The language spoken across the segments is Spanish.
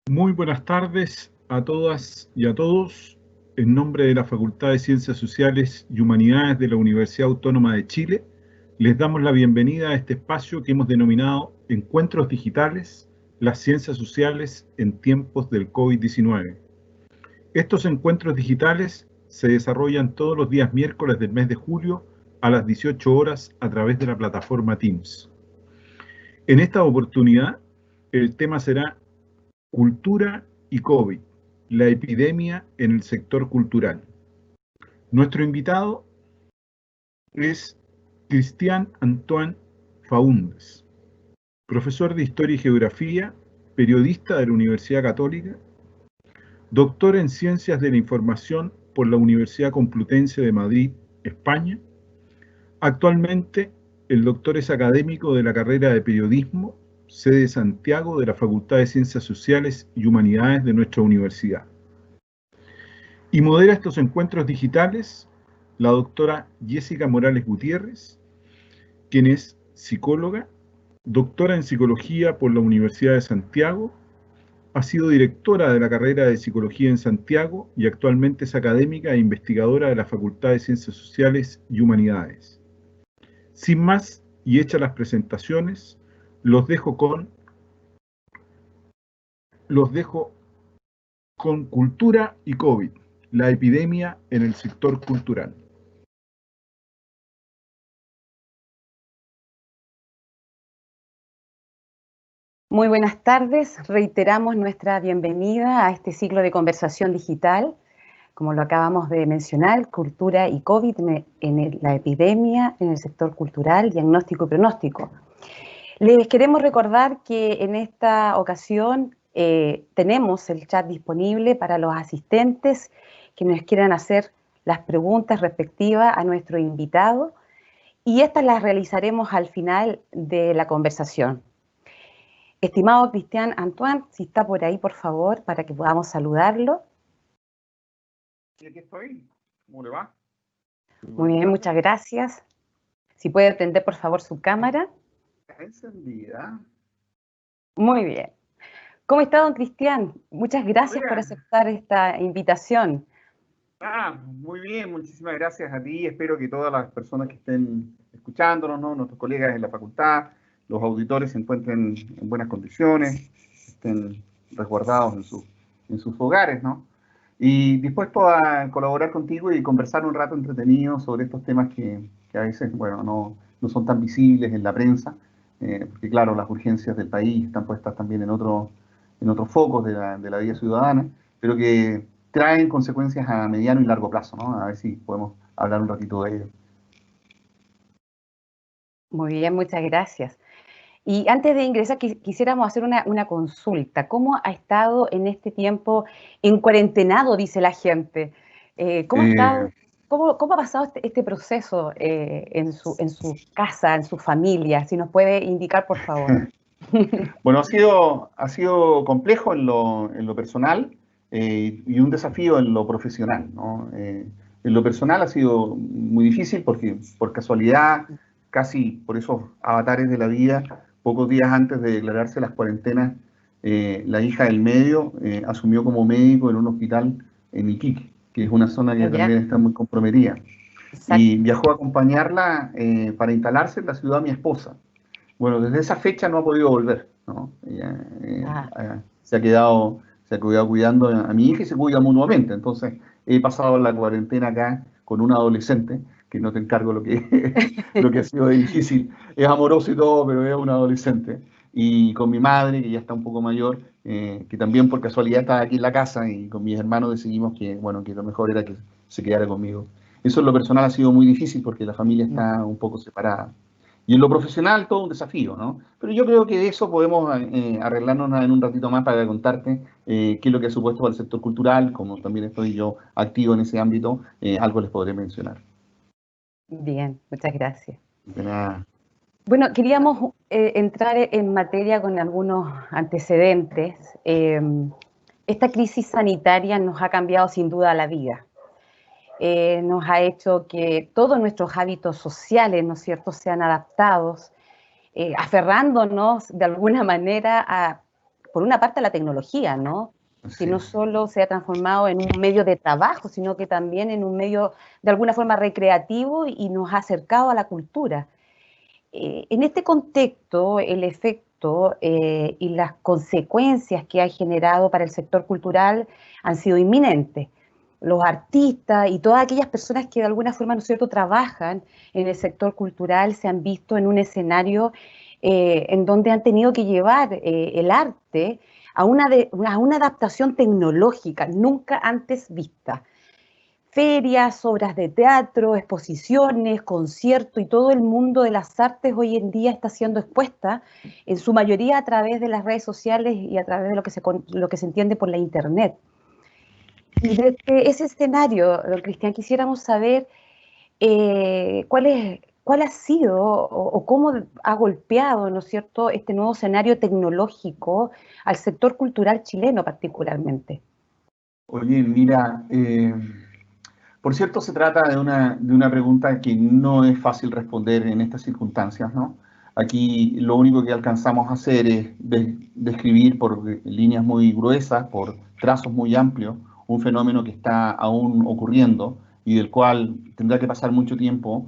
Muy buenas tardes a todas y a todos. En nombre de la Facultad de Ciencias Sociales y Humanidades de la Universidad Autónoma de Chile, les damos la bienvenida a este espacio que hemos denominado Encuentros Digitales, las ciencias sociales en tiempos del COVID-19. Estos encuentros digitales se desarrollan todos los días miércoles del mes de julio a las 18 horas a través de la plataforma Teams. En esta oportunidad, el tema será Cultura y COVID, la epidemia en el sector cultural. Nuestro invitado es Cristian Antoine Faúndez, profesor de Historia y Geografía, periodista de la Universidad Católica, doctor en Ciencias de la Información por la Universidad Complutense de Madrid, España. Actualmente, el doctor es académico de la carrera de Periodismo, sede Santiago de la Facultad de Ciencias Sociales y Humanidades de nuestra universidad. Y modera estos encuentros digitales la doctora Jessica Morales Gutiérrez, quien es psicóloga, doctora en Psicología por la Universidad de Santiago, ha sido directora de la carrera de Psicología en Santiago y actualmente es académica e investigadora de la Facultad de Ciencias Sociales y Humanidades. Sin más, y hechas las presentaciones, los dejo con Cultura y COVID, la epidemia en el sector cultural. Muy buenas tardes, reiteramos nuestra bienvenida a este ciclo de conversación digital, como lo acabamos de mencionar, cultura y COVID en la epidemia en el sector cultural, diagnóstico y pronóstico. Les queremos recordar que en esta ocasión tenemos el chat disponible para los asistentes que nos quieran hacer las preguntas respectivas a nuestro invitado y estas las realizaremos al final de la conversación. Estimado Cristian Antoine, si está por ahí, por favor, para que podamos saludarlo. Sí, aquí estoy. ¿Cómo le va? Muy bien, muchas gracias. Si puede prender, por favor, su cámara. Está encendida. Muy bien. ¿Cómo está, don Cristian? Muchas gracias por aceptar esta invitación. Muy bien, muchísimas gracias a ti. Espero que todas las personas que estén escuchándonos, ¿no? Nuestros colegas en la facultad, los auditores se encuentren en buenas condiciones, estén resguardados en sus hogares, ¿no? Y dispuesto a colaborar contigo y conversar un rato entretenido sobre estos temas que a veces, bueno, no son tan visibles en la prensa, porque claro, las urgencias del país están puestas también en otros focos de la vida ciudadana, pero que traen consecuencias a mediano y largo plazo, ¿no? A ver si podemos hablar un ratito de ello. Muy bien, muchas gracias. Y antes de ingresar, quisiéramos hacer una consulta. ¿Cómo ha estado en este tiempo en cuarentenado, dice la gente? ¿Cómo ha pasado este proceso en su casa, en su familia? Si nos puede indicar, por favor. Bueno, ha sido complejo en lo personal y un desafío en lo profesional, ¿no? En lo personal ha sido muy difícil porque por casualidad, casi por esos avatares de la vida, pocos días antes de declararse las cuarentenas, la hija del medio asumió como médico en un hospital en Iquique, que es una zona que también está muy comprometida. Exacto. Y viajó a acompañarla para instalarse en la ciudad mi esposa. Bueno, desde esa fecha no ha podido volver, ¿no? Ella se ha quedado cuidando a mi hija y se cuida mutuamente. Entonces, he pasado la cuarentena acá con un adolescente, que no te encargo lo que ha sido difícil. Es amoroso y todo, pero es un adolescente. Y con mi madre, que ya está un poco mayor, que también por casualidad estaba aquí en la casa, y con mis hermanos decidimos que, bueno, que lo mejor era que se quedara conmigo. Eso en lo personal ha sido muy difícil porque la familia está un poco separada. Y en lo profesional todo un desafío, ¿no? Pero yo creo que de eso podemos arreglarnos en un ratito más para contarte qué es lo que ha supuesto para el sector cultural, como también estoy yo activo en ese ámbito, algo les podré mencionar. Bien, muchas gracias. De nada. Bueno, queríamos entrar en materia con algunos antecedentes. Esta crisis sanitaria nos ha cambiado sin duda la vida. Nos ha hecho que todos nuestros hábitos sociales, ¿no es cierto?, sean adaptados, aferrándonos de alguna manera por una parte, a la tecnología, ¿no? Sí. Que no solo se ha transformado en un medio de trabajo, sino que también en un medio de alguna forma recreativo y nos ha acercado a la cultura. En este contexto, el efecto y las consecuencias que ha generado para el sector cultural han sido inminentes. Los artistas y todas aquellas personas que de alguna forma, ¿no es cierto?, trabajan en el sector cultural se han visto en un escenario en donde han tenido que llevar el arte a una adaptación tecnológica nunca antes vista. Ferias, obras de teatro, exposiciones, conciertos y todo el mundo de las artes hoy en día está siendo expuesta, en su mayoría a través de las redes sociales y a través de lo que se entiende por la internet. Y desde ese escenario, don Cristian, quisiéramos saber cuál ha sido o cómo ha golpeado, ¿no es cierto?, este nuevo escenario tecnológico al sector cultural chileno particularmente. Oye, mira, por cierto, se trata de una pregunta que no es fácil responder en estas circunstancias, ¿no? Aquí lo único que alcanzamos a hacer es describir por líneas muy gruesas, por trazos muy amplios, un fenómeno que está aún ocurriendo y del cual tendrá que pasar mucho tiempo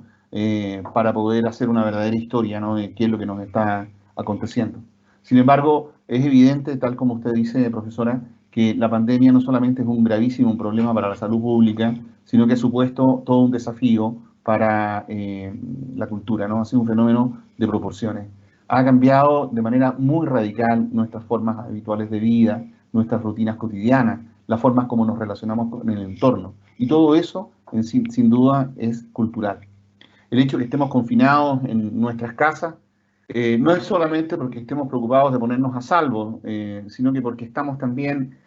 para poder hacer una verdadera historia, ¿no?, de qué es lo que nos está aconteciendo. Sin embargo, es evidente, tal como usted dice, profesora, que la pandemia no solamente es un gravísimo problema para la salud pública, sino que ha supuesto todo un desafío para la cultura, ¿no? Ha sido un fenómeno de proporciones. Ha cambiado de manera muy radical nuestras formas habituales de vida, nuestras rutinas cotidianas, las formas como nos relacionamos con el entorno. Y todo eso, sin duda, es cultural. El hecho de que estemos confinados en nuestras casas no es solamente porque estemos preocupados de ponernos a salvo, sino que porque estamos también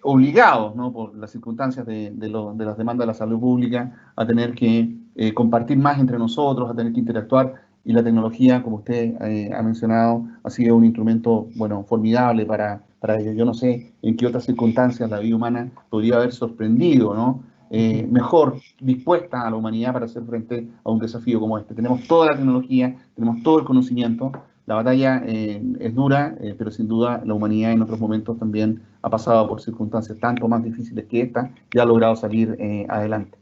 obligados, ¿no?, por las circunstancias de las demandas de la salud pública, a tener que compartir más entre nosotros, a tener que interactuar, y la tecnología, como usted ha mencionado, ha sido un instrumento, bueno, formidable para ello. Yo no sé en qué otras circunstancias la vida humana podría haber sorprendido, ¿no?, mejor dispuesta a la humanidad para hacer frente a un desafío como este. Tenemos toda la tecnología, tenemos todo el conocimiento, la batalla es dura, pero sin duda la humanidad en otros momentos también ha pasado por circunstancias tanto más difíciles que esta y ha logrado salir adelante.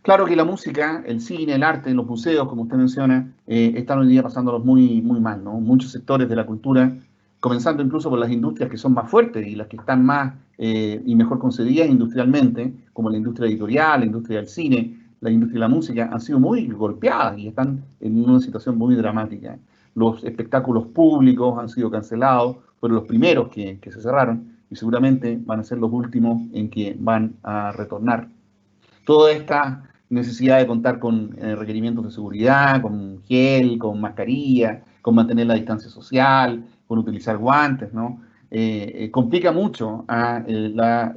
Claro que la música, el cine, el arte, los museos, como usted menciona, están hoy día pasándolos muy, muy mal, ¿no? Muchos sectores de la cultura, comenzando incluso por las industrias que son más fuertes y las que están más y mejor concedidas industrialmente, como la industria editorial, la industria del cine, la industria de la música, han sido muy golpeadas y están en una situación muy dramática. Los espectáculos públicos han sido cancelados, fueron los primeros que se cerraron y seguramente van a ser los últimos en que van a retornar. Toda esta necesidad de contar con requerimientos de seguridad, con gel, con mascarilla, con mantener la distancia social, con utilizar guantes, ¿no? Complica mucho la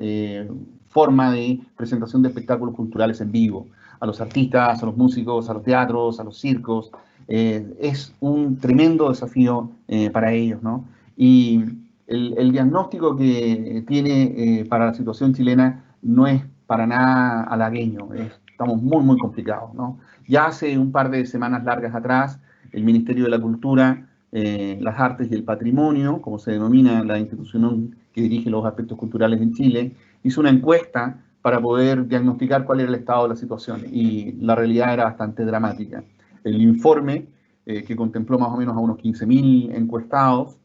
forma de presentación de espectáculos culturales en vivo, a los artistas, a los músicos, a los teatros, a los circos. Es un tremendo desafío para ellos, ¿no? Y el diagnóstico que tiene para la situación chilena no es para nada halagüeño, estamos muy, muy complicados, ¿no? Ya hace un par de semanas largas atrás, el Ministerio de la Cultura, las Artes y el Patrimonio, como se denomina la institución que dirige los aspectos culturales en Chile, hizo una encuesta para poder diagnosticar cuál era el estado de la situación, y la realidad era bastante dramática. El informe, que contempló más o menos a unos 15.000 encuestados,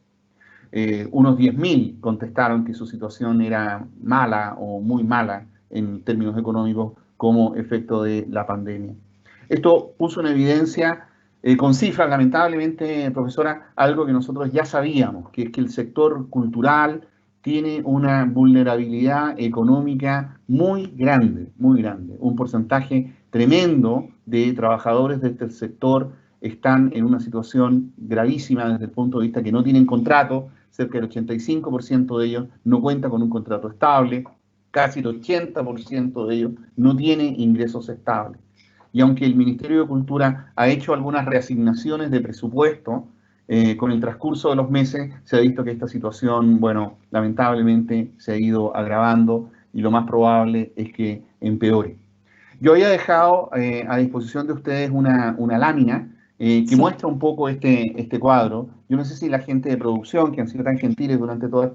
unos 10.000 contestaron que su situación era mala o muy mala en términos económicos como efecto de la pandemia. Esto puso en evidencia, con cifras, lamentablemente, profesora, algo que nosotros ya sabíamos, que es que el sector cultural tiene una vulnerabilidad económica muy grande, muy grande. Un porcentaje tremendo de trabajadores de este sector están en una situación gravísima desde el punto de vista que no tienen contrato. Cerca del 85% de ellos no cuenta con un contrato estable, casi el 80% de ellos no tiene ingresos estables. Y aunque el Ministerio de Cultura ha hecho algunas reasignaciones de presupuesto, con el transcurso de los meses se ha visto que esta situación, bueno, lamentablemente se ha ido agravando y lo más probable es que empeore. Yo había dejado a disposición de ustedes una lámina que muestra un poco este cuadro. Yo no sé si la gente de producción, que han sido tan gentiles durante toda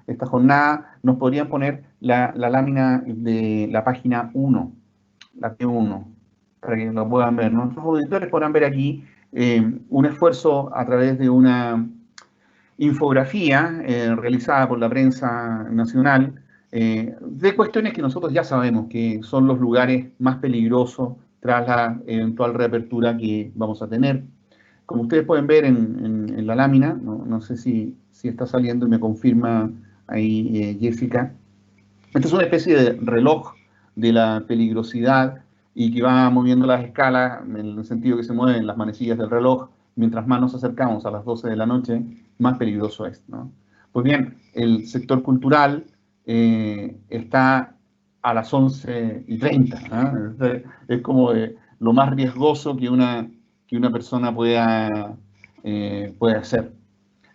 esta jornada, nos podrían poner la lámina de la página 1, la P1, para que lo puedan ver. Nuestros auditores podrán ver aquí un esfuerzo a través de una infografía realizada por la prensa nacional de cuestiones que nosotros ya sabemos que son los lugares más peligrosos tras la eventual reapertura que vamos a tener. Como ustedes pueden ver en la lámina, no sé si está saliendo y me confirma ahí Jessica, esta es una especie de reloj de la peligrosidad y que va moviendo las escalas en el sentido que se mueven las manecillas del reloj. Mientras más nos acercamos a las 12 de la noche, más peligroso es, ¿no? Pues bien, el sector cultural está a las 11:30, ¿no? Es como lo más riesgoso que una persona pueda hacer.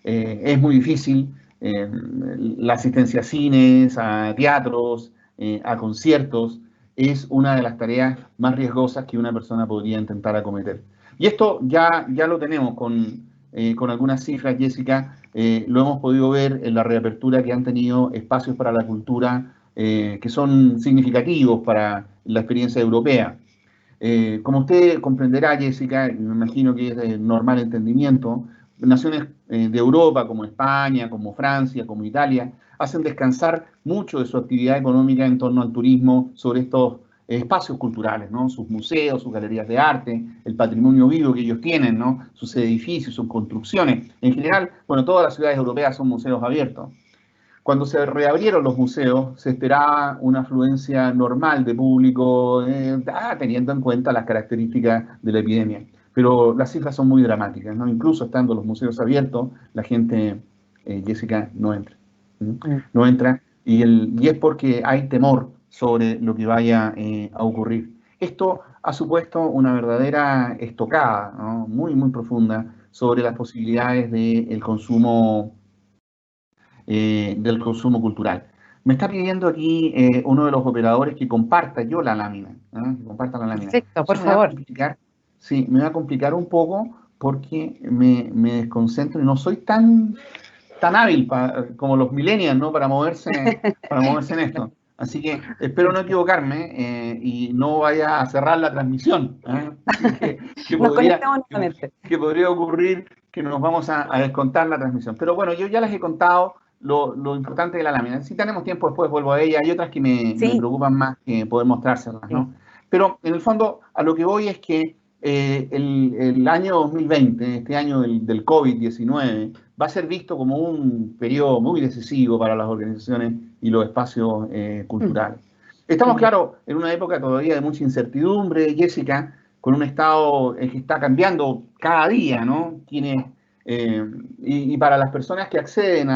Es muy difícil la asistencia a cines, a teatros, a conciertos, es una de las tareas más riesgosas que una persona podría intentar acometer. Y esto ya lo tenemos con algunas cifras, Jessica, lo hemos podido ver en la reapertura que han tenido espacios para la cultura que son significativos para la experiencia europea. Como usted comprenderá, Jessica, me imagino que es de normal entendimiento, naciones de Europa como España, como Francia, como Italia, hacen descansar mucho de su actividad económica en torno al turismo sobre estos espacios culturales, ¿no? Sus museos, sus galerías de arte, el patrimonio vivo que ellos tienen, ¿no? Sus edificios, sus construcciones. En general, bueno, todas las ciudades europeas son museos abiertos. Cuando se reabrieron los museos, se esperaba una afluencia normal de público, teniendo en cuenta las características de la epidemia. Pero las cifras son muy dramáticas, ¿no? Incluso estando los museos abiertos, la gente, Jessica, no entra. No entra y es porque hay temor sobre lo que vaya a ocurrir. Esto ha supuesto una verdadera estocada, ¿no? Muy, muy profunda sobre las posibilidades del consumo cultural. Me está pidiendo aquí uno de los operadores que comparta yo la lámina. Que comparta la lámina. Perfecto, por favor. Sí, me va a complicar un poco porque me desconcentro y no soy tan hábil como los millennials, ¿no? Para moverse en esto. Así que espero no equivocarme y no vaya a cerrar la transmisión. Que podría ocurrir que nos vamos a descontar la transmisión. Pero bueno, yo ya les he contado lo importante de la lámina. Si tenemos tiempo, después vuelvo a ella. Hay otras que me preocupan más que poder mostrárselas, ¿no? Sí. Pero en el fondo, a lo que voy es que el año 2020, este año del COVID-19, va a ser visto como un periodo muy decisivo para las organizaciones y los espacios culturales. Estamos, claro, en una época todavía de mucha incertidumbre, Jessica, con un estado que está cambiando cada día, ¿no? Y para las personas que acceden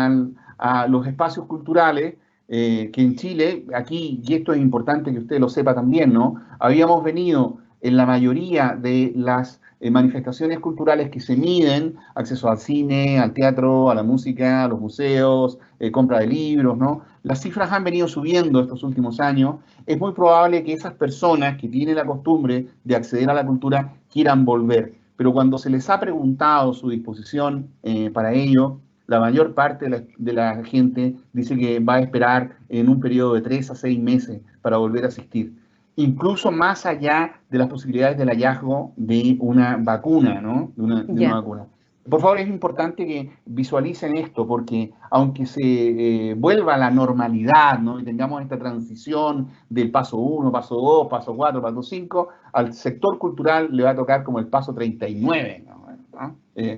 a los espacios culturales, que en Chile, aquí, y esto es importante que usted lo sepa también, ¿no? Habíamos venido en la mayoría de las manifestaciones culturales que se miden, acceso al cine, al teatro, a la música, a los museos, compra de libros, ¿no? Las cifras han venido subiendo estos últimos años. Es muy probable que esas personas que tienen la costumbre de acceder a la cultura quieran volver, pero cuando se les ha preguntado su disposición para ello, la mayor parte de la gente dice que va a esperar en un periodo de 3 a 6 meses para volver a asistir, incluso más allá de las posibilidades del hallazgo de una vacuna, ¿no? De una vacuna. Por favor, es importante que visualicen esto, porque aunque se vuelva a la normalidad, ¿no? Y tengamos esta transición del paso 1, paso 2, paso 4, paso 5, al sector cultural le va a tocar como el paso 39, ¿no?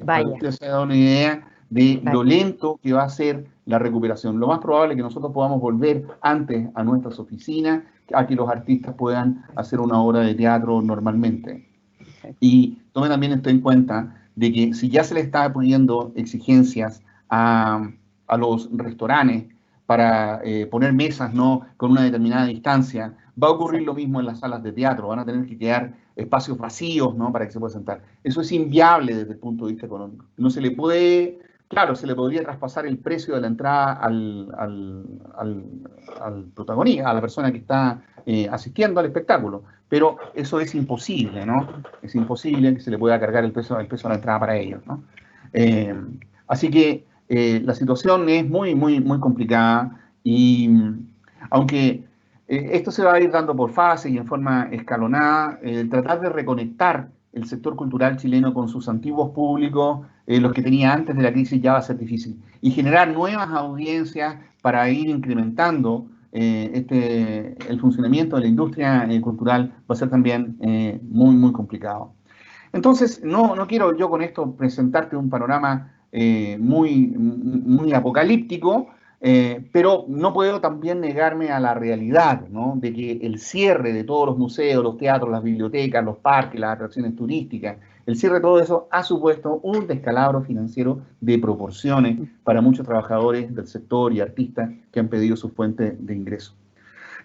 Para que usted se da una idea de lo lento que va a ser la recuperación. Lo más probable es que nosotros podamos volver antes a nuestras oficinas, a que los artistas puedan hacer una obra de teatro normalmente. Y tome también esto en cuenta de que si ya se le está poniendo exigencias a los restaurantes para poner mesas, ¿no? Con una determinada distancia, va a ocurrir lo mismo en las salas de teatro, van a tener que quedar espacios vacíos, ¿no? Para que se pueda sentar. Eso es inviable desde el punto de vista económico. No se le puede claro, se le podría traspasar el precio de la entrada al protagonista, a la persona que está asistiendo al espectáculo. Pero eso es imposible, ¿no? Es imposible que se le pueda cargar el peso de la entrada para ellos, ¿no? Así que la situación es muy, muy, muy complicada y aunque esto se va a ir dando por fases y en forma escalonada, tratar de reconectar el sector cultural chileno con sus antiguos públicos, los que tenía antes de la crisis, ya va a ser difícil. Y generar nuevas audiencias para ir incrementando el funcionamiento de la industria cultural va a ser también muy, muy complicado. Entonces, no quiero yo con esto presentarte un panorama muy apocalíptico, pero no puedo también negarme a la realidad, ¿no? De que el cierre de todos los museos, los teatros, las bibliotecas, los parques, las atracciones turísticas, el cierre de todo eso ha supuesto un descalabro financiero de proporciones para muchos trabajadores del sector y artistas que han pedido su fuente de ingreso.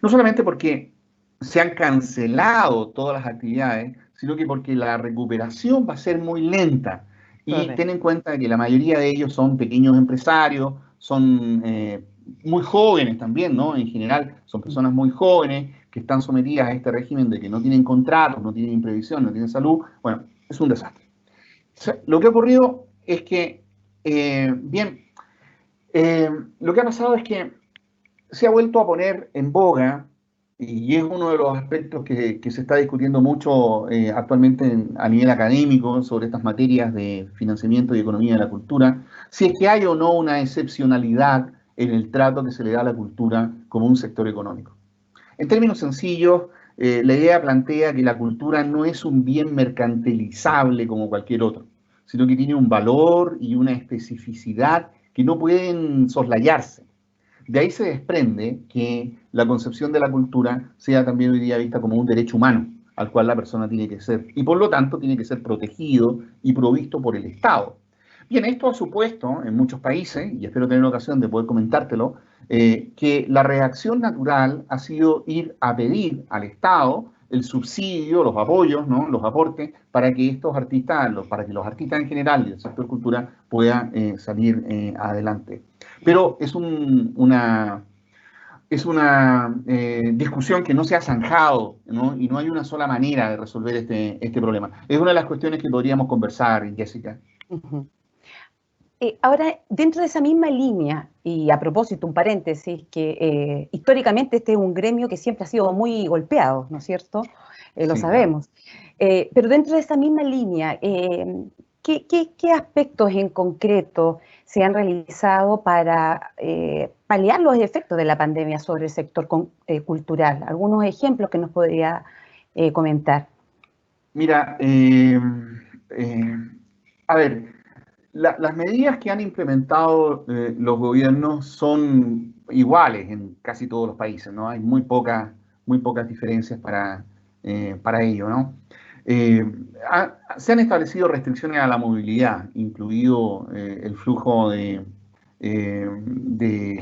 No solamente porque se han cancelado todas las actividades, sino que porque la recuperación va a ser muy lenta. Y ten en cuenta que la mayoría de ellos son pequeños empresarios, son muy jóvenes también, ¿no? En general son personas muy jóvenes que están sometidas a este régimen de que no tienen contratos, no tienen previsión, no tienen salud. Bueno, es un desastre. O sea, lo que ha ocurrido es que, lo que ha pasado es que se ha vuelto a poner en boga, y es uno de los aspectos que se está discutiendo mucho actualmente a nivel académico sobre estas materias de financiamiento y economía de la cultura, si es que hay o no una excepcionalidad en el trato que se le da a la cultura como un sector económico. En términos sencillos, la idea plantea que la cultura no es un bien mercantilizable como cualquier otro, sino que tiene un valor y una especificidad que no pueden soslayarse. De ahí se desprende que la concepción de la cultura sea también hoy día vista como un derecho humano al cual la persona tiene que ser, y por lo tanto tiene que ser protegido y provisto por el Estado. Bien, esto ha supuesto en muchos países, y espero tener ocasión de poder comentártelo, que la reacción natural ha sido ir a pedir al Estado el subsidio, los apoyos, ¿no? Los aportes, para que estos artistas, para que los artistas en general y el sector cultura puedan salir adelante. Pero es una discusión que no se ha zanjado, ¿no? Y no hay una sola manera de resolver este problema. Es una de las cuestiones que podríamos conversar, Jessica. Uh-huh. Ahora, dentro de esa misma línea, y a propósito, un paréntesis, que históricamente este es un gremio que siempre ha sido muy golpeado, ¿no es cierto? Lo sabemos. Pero dentro de esa misma línea, ¿qué aspectos en concreto se han realizado para paliar los efectos de la pandemia sobre el sector cultural? ¿Algunos ejemplos que nos podría comentar? Mira, a ver, las medidas que han implementado los gobiernos son iguales en casi todos los países, ¿no? Hay muy pocas diferencias para ello, ¿no? Se han establecido restricciones a la movilidad, incluido el flujo de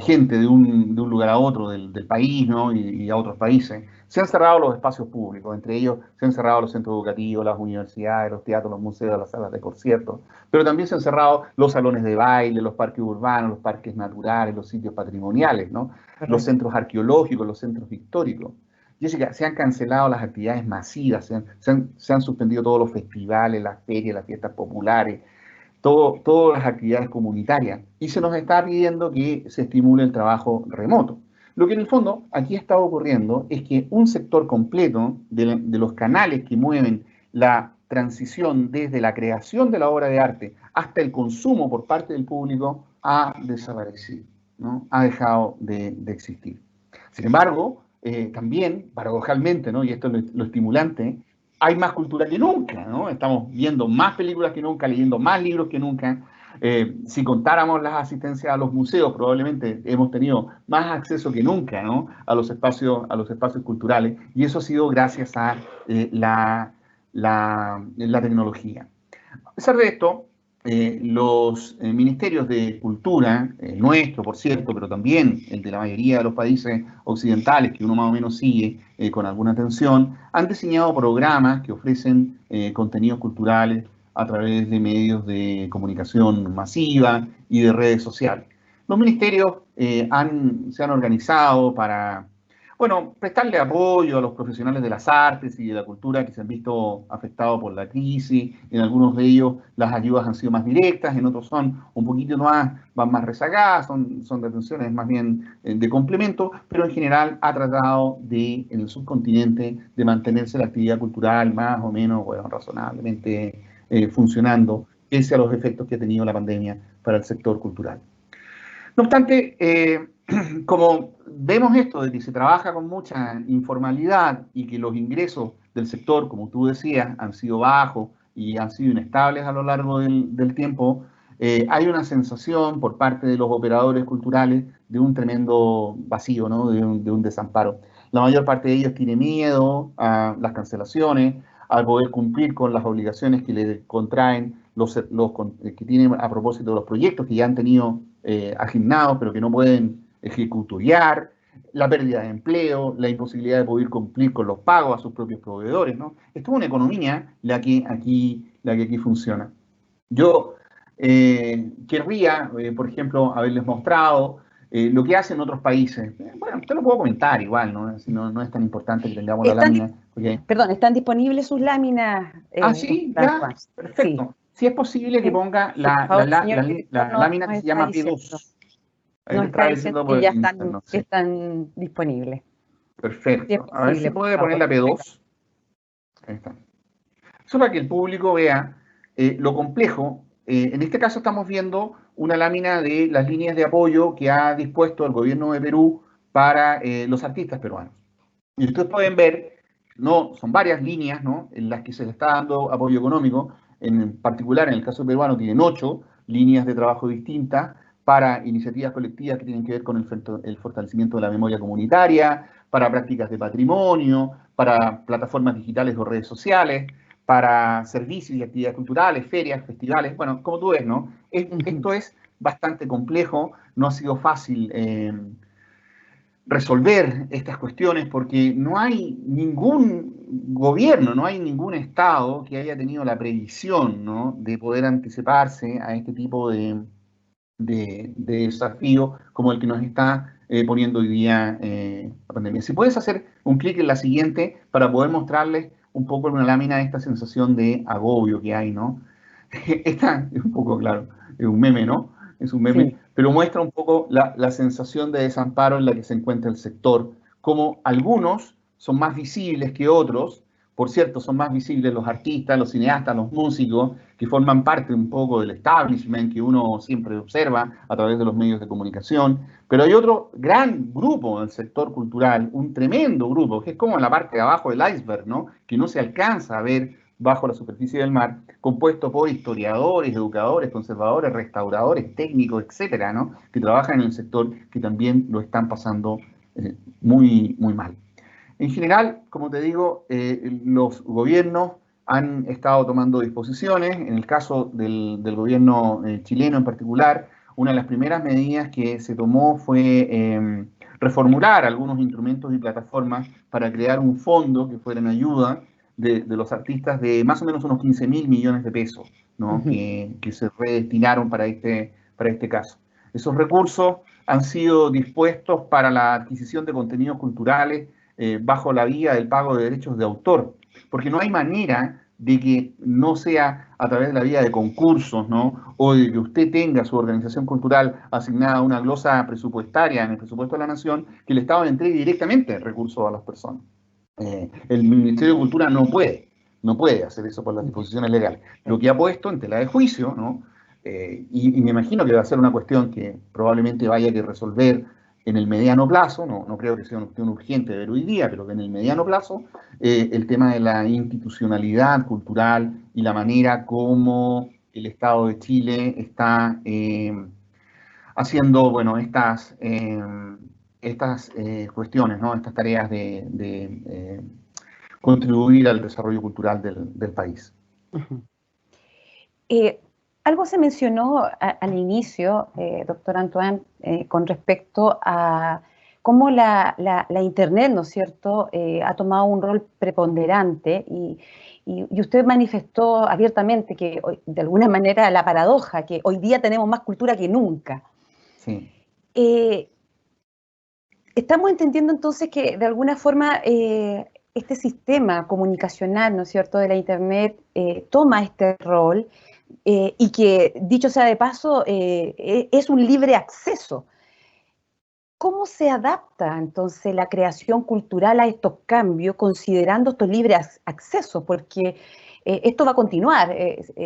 gente de un lugar a otro del país, ¿no? y a otros países. Se han cerrado los espacios públicos, entre ellos se han cerrado los centros educativos, las universidades, los teatros, los museos, las salas de conciertos, pero también se han cerrado los salones de baile, los parques urbanos, los parques naturales, los sitios patrimoniales, ¿no? Los centros arqueológicos, los centros históricos. Jessica, se han cancelado las actividades masivas, se han suspendido todos los festivales, las ferias, las fiestas populares, todas las actividades comunitarias, y se nos está pidiendo que se estimule el trabajo remoto. Lo que en el fondo aquí está ocurriendo es que un sector completo de los canales que mueven la transición desde la creación de la obra de arte hasta el consumo por parte del público ha desaparecido, ¿no? Ha dejado de existir. Sin embargo, también, paradojalmente, ¿no? Y esto es lo estimulante, hay más cultura que nunca, ¿no? Estamos viendo más películas que nunca, leyendo más libros que nunca. Si contáramos las asistencias a los museos, probablemente hemos tenido más acceso que nunca, ¿no? a los espacios culturales, y eso ha sido gracias a la tecnología. A pesar de esto, los ministerios de cultura, nuestro por cierto, pero también el de la mayoría de los países occidentales que uno más o menos sigue con alguna atención, han diseñado programas que ofrecen contenidos culturales a través de medios de comunicación masiva y de redes sociales. Los ministerios se han organizado para, bueno, prestarle apoyo a los profesionales de las artes y de la cultura que se han visto afectados por la crisis. En algunos de ellos las ayudas han sido más directas, en otros son un poquito más, van más rezagadas, son retenciones más bien de complemento, pero en general ha tratado de, en el subcontinente, de mantenerse la actividad cultural más o menos, bueno, razonablemente funcionando, pese a los efectos que ha tenido la pandemia para el sector cultural. No obstante, como vemos esto de que se trabaja con mucha informalidad y que los ingresos del sector, como tú decías, han sido bajos y han sido inestables a lo largo del tiempo, hay una sensación por parte de los operadores culturales de un tremendo vacío, ¿no? de un desamparo. La mayor parte de ellos tiene miedo a las cancelaciones, a poder cumplir con las obligaciones que le contraen los que tienen a propósito de los proyectos que ya han tenido asignados, pero que no pueden ejecutoriar, la pérdida de empleo, la imposibilidad de poder cumplir con los pagos a sus propios proveedores, ¿no? Esto es una economía la que aquí funciona. Yo querría, por ejemplo, haberles mostrado lo que hacen otros países. Bueno, te lo puedo comentar igual, ¿no? Si no es tan importante que tengamos la lámina. Perdón, ¿están disponibles sus láminas? Sí, ya, perfecto. Sí. Si es posible que ponga la lámina que se llama P2. Nos está diciendo que ya están disponibles. Perfecto. Si a ver si puede poner la P2. Ahí está. Eso para que el público vea lo complejo. En este caso estamos viendo una lámina de las líneas de apoyo que ha dispuesto el gobierno de Perú para los artistas peruanos. Y ustedes pueden ver, son varias líneas, ¿no?, en las que se le está dando apoyo económico. En particular, en el caso peruano, tienen 8 líneas de trabajo distintas para iniciativas colectivas que tienen que ver con el fortalecimiento de la memoria comunitaria, para prácticas de patrimonio, para plataformas digitales o redes sociales, para servicios y actividades culturales, ferias, festivales. Bueno, como tú ves, ¿no? Esto es bastante complejo, no ha sido fácil resolver estas cuestiones porque no hay ningún gobierno, no hay ningún Estado que haya tenido la previsión, ¿no?, de poder anticiparse a este tipo de desafío como el que nos está poniendo hoy día la pandemia. Si puedes hacer un clic en la siguiente para poder mostrarles un poco en una lámina esta sensación de agobio que hay, ¿no? Esta es un poco, claro, es un meme, ¿no? Es un meme, sí, pero muestra un poco la sensación de desamparo en la que se encuentra el sector, como algunos son más visibles que otros. Por cierto, son más visibles los artistas, los cineastas, los músicos, que forman parte un poco del establishment que uno siempre observa a través de los medios de comunicación. Pero hay otro gran grupo del sector cultural, un tremendo grupo, que es como en la parte de abajo del iceberg, ¿no?, que no se alcanza a ver bajo la superficie del mar, compuesto por historiadores, educadores, conservadores, restauradores, técnicos, etcétera, ¿no?, que trabajan en el sector, que también lo están pasando muy, muy mal. En general, como te digo, los gobiernos han estado tomando disposiciones. En el caso del gobierno chileno en particular, una de las primeras medidas que se tomó fue reformular algunos instrumentos y plataformas para crear un fondo que fuera en ayuda de los artistas de más o menos unos 15.000 millones de pesos, ¿no?, que se redestinaron para este caso. Esos recursos han sido dispuestos para la adquisición de contenidos culturales bajo la vía del pago de derechos de autor, porque no hay manera de que no sea a través de la vía de concursos, ¿no?, o de que usted tenga su organización cultural asignada una glosa presupuestaria en el presupuesto de la Nación, que el Estado le entregue directamente recursos a las personas. El Ministerio de Cultura no puede hacer eso por las disposiciones legales. Lo que ha puesto en tela de juicio, ¿no?, y me imagino que va a ser una cuestión que probablemente vaya que resolver en el mediano plazo, no creo que sea una cuestión urgente de ver hoy día, pero que en el mediano plazo, el tema de la institucionalidad cultural y la manera como el Estado de Chile está haciendo, bueno, estas cuestiones, ¿no?, estas tareas de contribuir al desarrollo cultural del país. Algo se mencionó al inicio, doctor Antoine, con respecto a cómo la Internet, ¿no es cierto?, ha tomado un rol preponderante y usted manifestó abiertamente que, de alguna manera, la paradoja, que hoy día tenemos más cultura que nunca. Sí. Estamos entendiendo entonces que, de alguna forma, este sistema comunicacional, ¿no es cierto?, de la Internet toma este rol y que, dicho sea de paso, es un libre acceso. ¿Cómo se adapta entonces la creación cultural a estos cambios, considerando estos libres accesos? Porque esto va a continuar.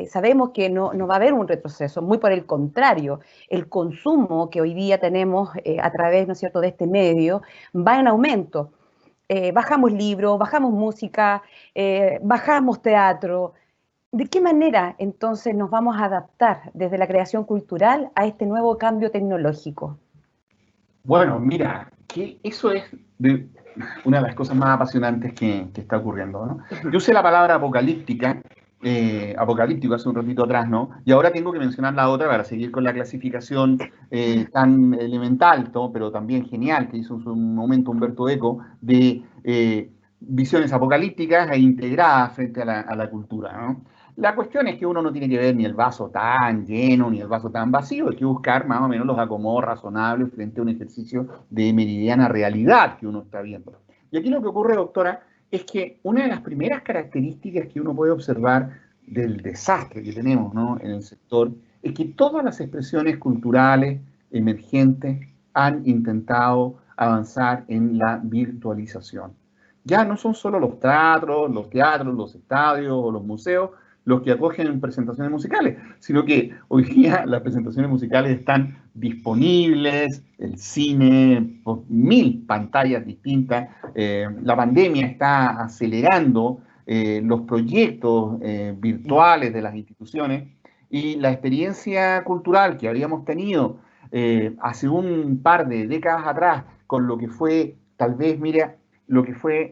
Sabemos que no va a haber un retroceso, muy por el contrario. El consumo que hoy día tenemos a través, ¿no es cierto?, de este medio va en aumento. Bajamos libros, bajamos música, bajamos teatro. ¿De qué manera entonces nos vamos a adaptar desde la creación cultural a este nuevo cambio tecnológico? Bueno, mira, que eso es una de las cosas más apasionantes que está ocurriendo, ¿no? Yo usé la palabra apocalíptico hace un ratito atrás, ¿no? Y ahora tengo que mencionar la otra para seguir con la clasificación tan elemental, ¿no? Pero también genial que hizo en su momento Humberto Eco, de visiones apocalípticas e integradas frente a la cultura, ¿no? La cuestión es que uno no tiene que ver ni el vaso tan lleno ni el vaso tan vacío, hay que buscar más o menos los acomodos razonables frente a un ejercicio de meridiana realidad que uno está viendo. Y aquí lo que ocurre, doctora, es que una de las primeras características que uno puede observar del desastre que tenemos, ¿no?, en el sector es que todas las expresiones culturales emergentes han intentado avanzar en la virtualización. Ya no son solo los teatros, los estadios o los museos los que acogen presentaciones musicales, sino que hoy día las presentaciones musicales están disponibles, el cine, por 1000 pantallas distintas. La pandemia está acelerando los proyectos virtuales de las instituciones y la experiencia cultural que habíamos tenido hace un par de décadas atrás con lo que fue, tal vez, mira, lo que fue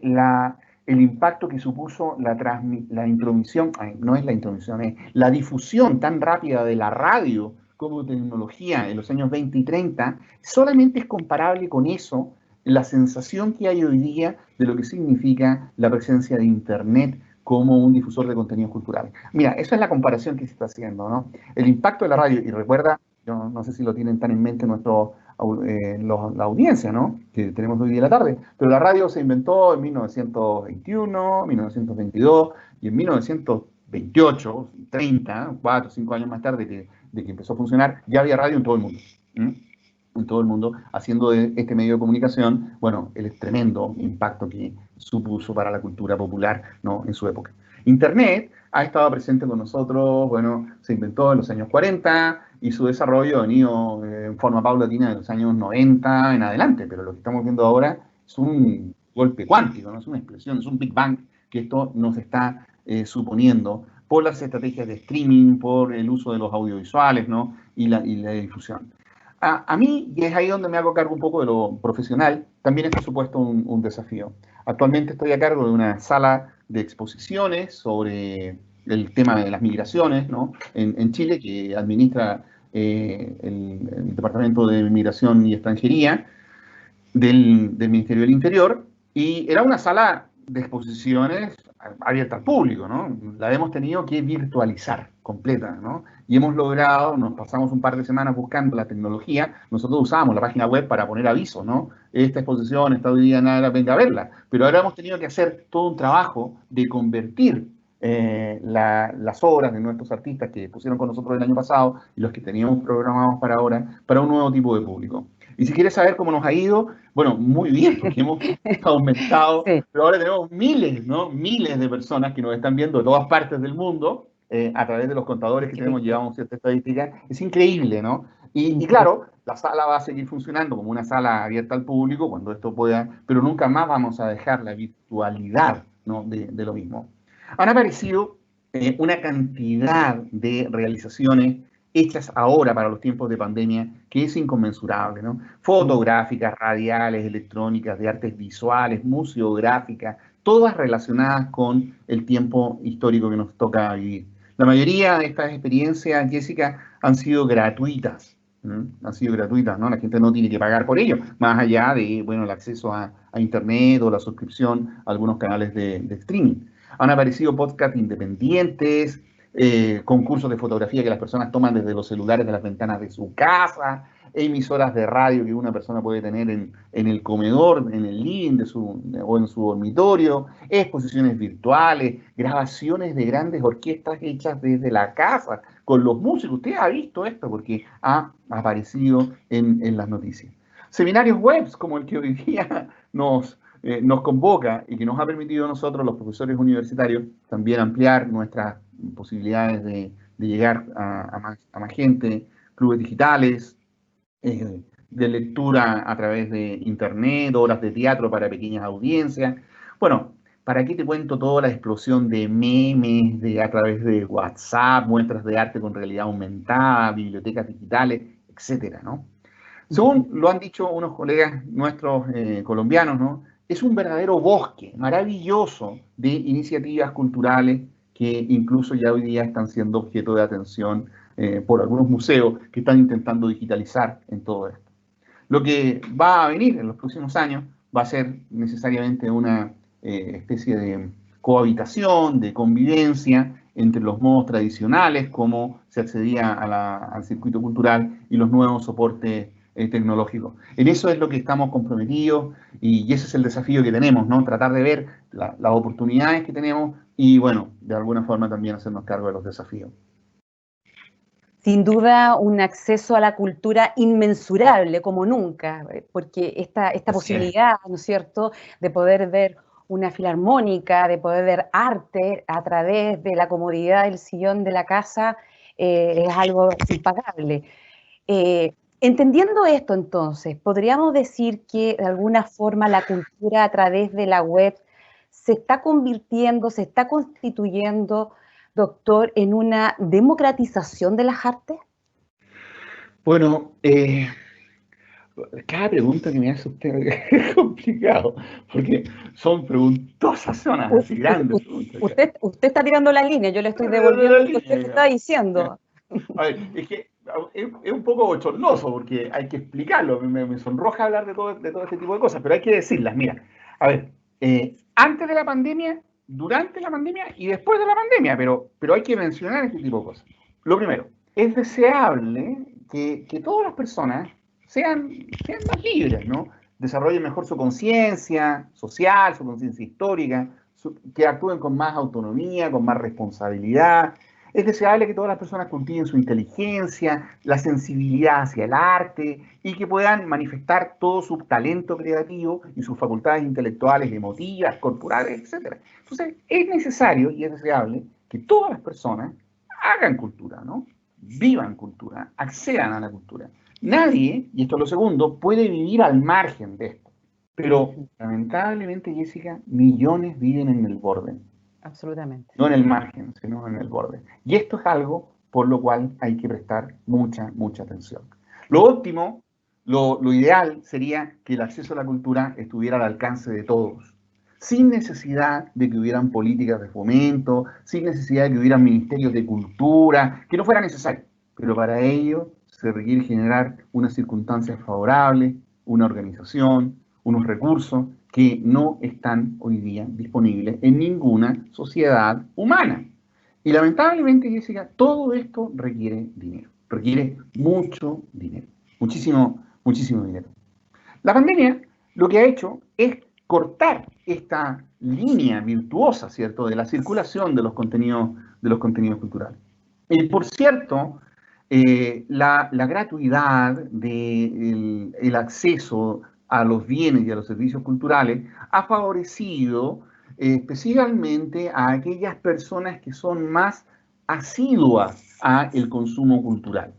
el impacto que supuso la intromisión, no es la intromisión, es la difusión tan rápida de la radio como tecnología en los años 20 y 30, solamente es comparable con eso la sensación que hay hoy día de lo que significa la presencia de Internet como un difusor de contenidos culturales. Mira, esa es la comparación que se está haciendo, ¿no? El impacto de la radio, y recuerda, yo no sé si lo tienen tan en mente la audiencia, ¿no?, que tenemos hoy día en la tarde, pero la radio se inventó en 1921, 1922 y en 1928, 30, 4 o 5 años más tarde de que empezó a funcionar, ya había radio en todo el mundo. En todo el mundo, haciendo de este medio de comunicación, bueno, el tremendo impacto que supuso para la cultura popular, ¿no?, en su época. Internet ha estado presente con nosotros, bueno, se inventó en los años 40 y su desarrollo ha venido en forma paulatina de los años 90 en adelante, pero lo que estamos viendo ahora es un golpe cuántico, ¿no?, es una explosión, es un Big Bang que esto nos está suponiendo por las estrategias de streaming, por el uso de los audiovisuales, ¿no?, y la difusión. A mí, y es ahí donde me hago cargo un poco de lo profesional, también es por supuesto un desafío. Actualmente estoy a cargo de una sala de exposiciones sobre el tema de las migraciones, ¿no?, en Chile, que administra el Departamento de Migración y Extranjería del Ministerio del Interior, y era una sala de exposiciones abierta al público, ¿no? La hemos tenido que virtualizar completa, ¿no? Y hemos logrado, nos pasamos un par de semanas buscando la tecnología, nosotros usábamos la página web para poner avisos, ¿no? Esta exposición está hoy día, nada, venga a verla, pero ahora hemos tenido que hacer todo un trabajo de convertir las obras de nuestros artistas que pusieron con nosotros el año pasado y los que teníamos programados para ahora, para un nuevo tipo de público. Y si quieres saber cómo nos ha ido, bueno, muy bien, porque hemos aumentado, sí, pero ahora tenemos miles, ¿no?, miles de personas que nos están viendo de todas partes del mundo a través de los contadores que tenemos, llevamos cierta estadística. Es increíble, ¿no? Y claro, la sala va a seguir funcionando como una sala abierta al público cuando esto pueda, pero nunca más vamos a dejar la virtualidad, ¿no?, de lo mismo. Han aparecido una cantidad de realizaciones hechas ahora para los tiempos de pandemia, que es inconmensurable, ¿no? Fotográficas, radiales, electrónicas, de artes visuales, museográficas, todas relacionadas con el tiempo histórico que nos toca vivir. La mayoría de estas experiencias, Jessica, han sido gratuitas, Han sido gratuitas, ¿no? La gente no tiene que pagar por ello, más allá de, bueno, el acceso a Internet o la suscripción a algunos canales de streaming. Han aparecido podcasts independientes, concursos de fotografía que las personas toman desde los celulares de las ventanas de su casa, emisoras de radio que una persona puede tener en el comedor, en el living o en su dormitorio, exposiciones virtuales, grabaciones de grandes orquestas hechas desde la casa, con los músicos. Usted ha visto esto porque ha aparecido en las noticias. Seminarios web, como el que hoy día nos convoca y que nos ha permitido a nosotros, los profesores universitarios, también ampliar nuestras posibilidades de llegar a más gente, clubes digitales, de lectura a través de internet, obras de teatro para pequeñas audiencias. Bueno, ¿para qué te cuento toda la explosión de memes a través de WhatsApp, muestras de arte con realidad aumentada, bibliotecas digitales, etcétera, ¿no? Según lo han dicho unos colegas nuestros colombianos, ¿no? Es un verdadero bosque maravilloso de iniciativas culturales que incluso ya hoy día están siendo objeto de atención por algunos museos que están intentando digitalizar en todo esto. Lo que va a venir en los próximos años va a ser necesariamente una especie de cohabitación, de convivencia entre los modos tradicionales, como se accedía al circuito cultural, y los nuevos soportes tecnológicos. En eso es lo que estamos comprometidos y ese es el desafío que tenemos, ¿no? Tratar de ver las oportunidades que tenemos y, bueno, de alguna forma también hacernos cargo de los desafíos. Sin duda, un acceso a la cultura inmensurable como nunca, porque esta posibilidad, ¿no es cierto?, de poder ver una filarmónica, de poder ver arte a través de la comodidad del sillón de la casa, es algo impagable. Entendiendo esto, entonces, ¿podríamos decir que de alguna forma la cultura a través de la web se está convirtiendo, se está constituyendo, doctor, en una democratización de las artes? Bueno, cada pregunta que me hace usted es complicado, porque son preguntosas, son así grandes preguntas. Usted está tirando la línea, yo le estoy devolviendo lo que usted está diciendo. A ver, es que es un poco bochornoso porque hay que explicarlo, me sonroja hablar de todo este tipo de cosas, pero hay que decirlas. Mira, a ver, antes de la pandemia, durante la pandemia y después de la pandemia, pero hay que mencionar este tipo de cosas. Lo primero, es deseable que todas las personas sean más libres, ¿no? Desarrollen mejor su conciencia social, su conciencia histórica, que actúen con más autonomía, con más responsabilidad. Es deseable que todas las personas cultiven su inteligencia, la sensibilidad hacia el arte y que puedan manifestar todo su talento creativo y sus facultades intelectuales, emotivas, corporales, etc. Entonces, es necesario y es deseable que todas las personas hagan cultura, ¿no? Vivan cultura, accedan a la cultura. Nadie, y esto es lo segundo, puede vivir al margen de esto. Pero, lamentablemente, Jessica, millones viven en el borde. Absolutamente. No en el margen, sino en el borde. Y esto es algo por lo cual hay que prestar mucha atención. Lo óptimo, lo ideal sería que el acceso a la cultura estuviera al alcance de todos, sin necesidad de que hubieran políticas de fomento, sin necesidad de que hubieran ministerios de cultura, que no fuera necesario. Pero para ello se requiere generar unas circunstancias favorables, una organización, unos recursos que no están hoy día disponibles en ninguna sociedad humana. Y lamentablemente, Jessica, todo esto requiere dinero, requiere mucho dinero, muchísimo dinero. La pandemia lo que ha hecho es cortar esta línea virtuosa, ¿cierto?, de la circulación de los contenidos culturales. Y por cierto, la gratuidad del acceso a los bienes y a los servicios culturales ha favorecido especialmente a aquellas personas que son más asiduas al consumo cultural.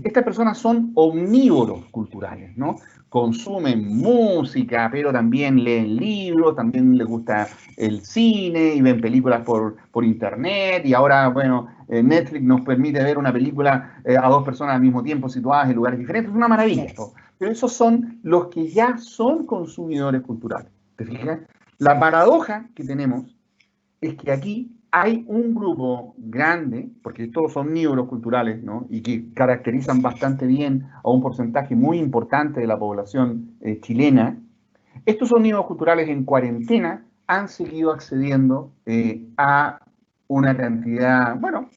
Estas personas son omnívoros culturales, ¿no? Consumen música, pero también leen libros, también les gusta el cine y ven películas por internet. Y ahora, bueno, Netflix nos permite ver una película a dos personas al mismo tiempo situadas en lugares diferentes. Es una maravilla esto. Pero esos son los que ya son consumidores culturales. ¿Te fijas? La paradoja que tenemos es que aquí hay un grupo grande, porque todos son omnívoros culturales, ¿no? Y que caracterizan bastante bien a un porcentaje muy importante de la población chilena. Estos omnívoros culturales en cuarentena han seguido accediendo a una cantidad, bueno,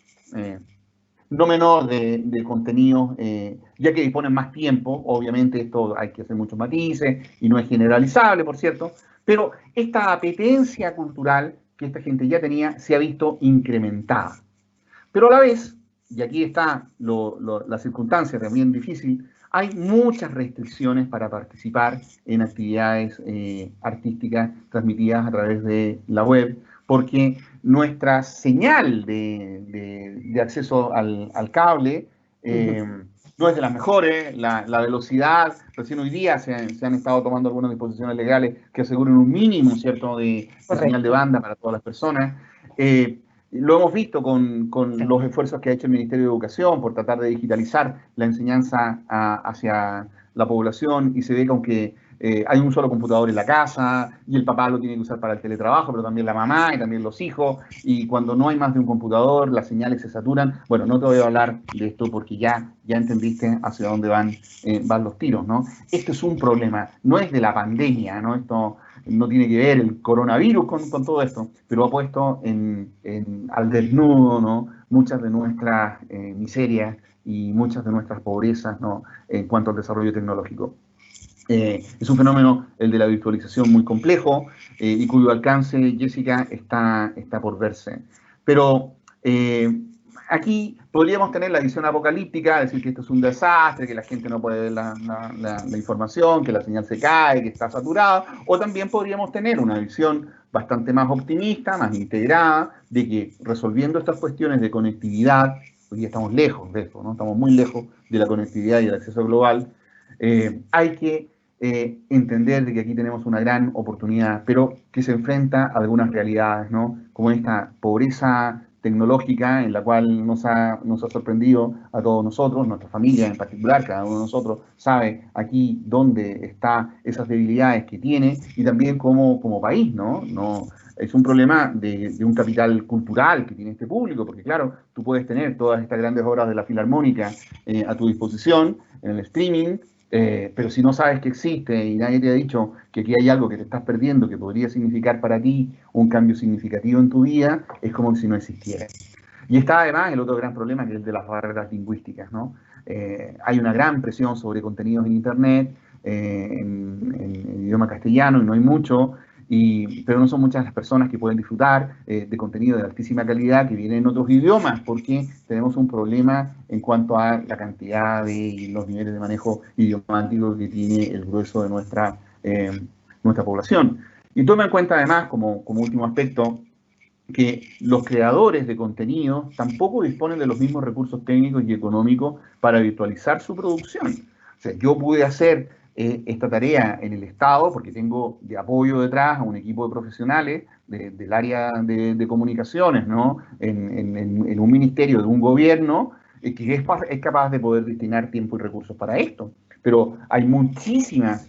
no menor de contenidos, ya que disponen más tiempo. Obviamente esto hay que hacer muchos matices y no es generalizable, por cierto, pero esta apetencia cultural que esta gente ya tenía se ha visto incrementada. Pero a la vez, y aquí está la circunstancia también difícil, hay muchas restricciones para participar en actividades artísticas transmitidas a través de la web, porque nuestra señal de acceso al cable no es de las mejores, la velocidad, recién hoy día se han estado tomando algunas disposiciones legales que aseguren un mínimo, ¿cierto?, de señal de banda para todas las personas. Lo hemos visto con los esfuerzos que ha hecho el Ministerio de Educación por tratar de digitalizar la enseñanza hacia la población, y se ve que aunque hay un solo computador en la casa y el papá lo tiene que usar para el teletrabajo, pero también la mamá y también los hijos, y cuando no hay más de un computador las señales se saturan. Bueno, no te voy a hablar de esto porque ya entendiste hacia dónde van los tiros, ¿no? Esto es un problema, no es de la pandemia, ¿no? Esto no tiene que ver el coronavirus con todo esto, pero ha puesto al desnudo, ¿no?, muchas de nuestras miserias y muchas de nuestras pobrezas, ¿no?, en cuanto al desarrollo tecnológico. Es un fenómeno, el de la virtualización, muy complejo y cuyo alcance, Jessica, está por verse. Pero aquí podríamos tener la visión apocalíptica, decir que esto es un desastre, que la gente no puede ver la información, que la señal se cae, que está saturada, o también podríamos tener una visión bastante más optimista, más integrada, de que resolviendo estas cuestiones de conectividad, hoy día estamos lejos de eso, ¿no? Estamos muy lejos de la conectividad y el acceso global. Hay que entender de que aquí tenemos una gran oportunidad, pero que se enfrenta a algunas realidades, ¿no?, como esta pobreza tecnológica en la cual nos ha sorprendido a todos nosotros, nuestra familia en particular. Cada uno de nosotros sabe aquí dónde están esas debilidades que tiene, y también como país, ¿no? Es un problema de un capital cultural que tiene este público, porque claro, tú puedes tener todas estas grandes obras de la Filarmónica a tu disposición en el streaming, pero si no sabes que existe y nadie te ha dicho que aquí hay algo que te estás perdiendo, que podría significar para ti un cambio significativo en tu vida, es como si no existiera. Y está además el otro gran problema, que es el de las barreras lingüísticas, ¿no? Hay una gran presión sobre contenidos en Internet, en idioma castellano, y no hay mucho, pero no son muchas las personas que pueden disfrutar de contenido de altísima calidad que viene en otros idiomas, porque tenemos un problema en cuanto a la cantidad y los niveles de manejo idiomático que tiene el grueso de nuestra población. Y toma en cuenta además, como último aspecto, que los creadores de contenido tampoco disponen de los mismos recursos técnicos y económicos para virtualizar su producción. O sea, yo pude hacer esta tarea en el Estado porque tengo de apoyo detrás a un equipo de profesionales del área de comunicaciones, ¿no?, en un ministerio de un gobierno que es capaz de poder destinar tiempo y recursos para esto. Pero hay muchísimas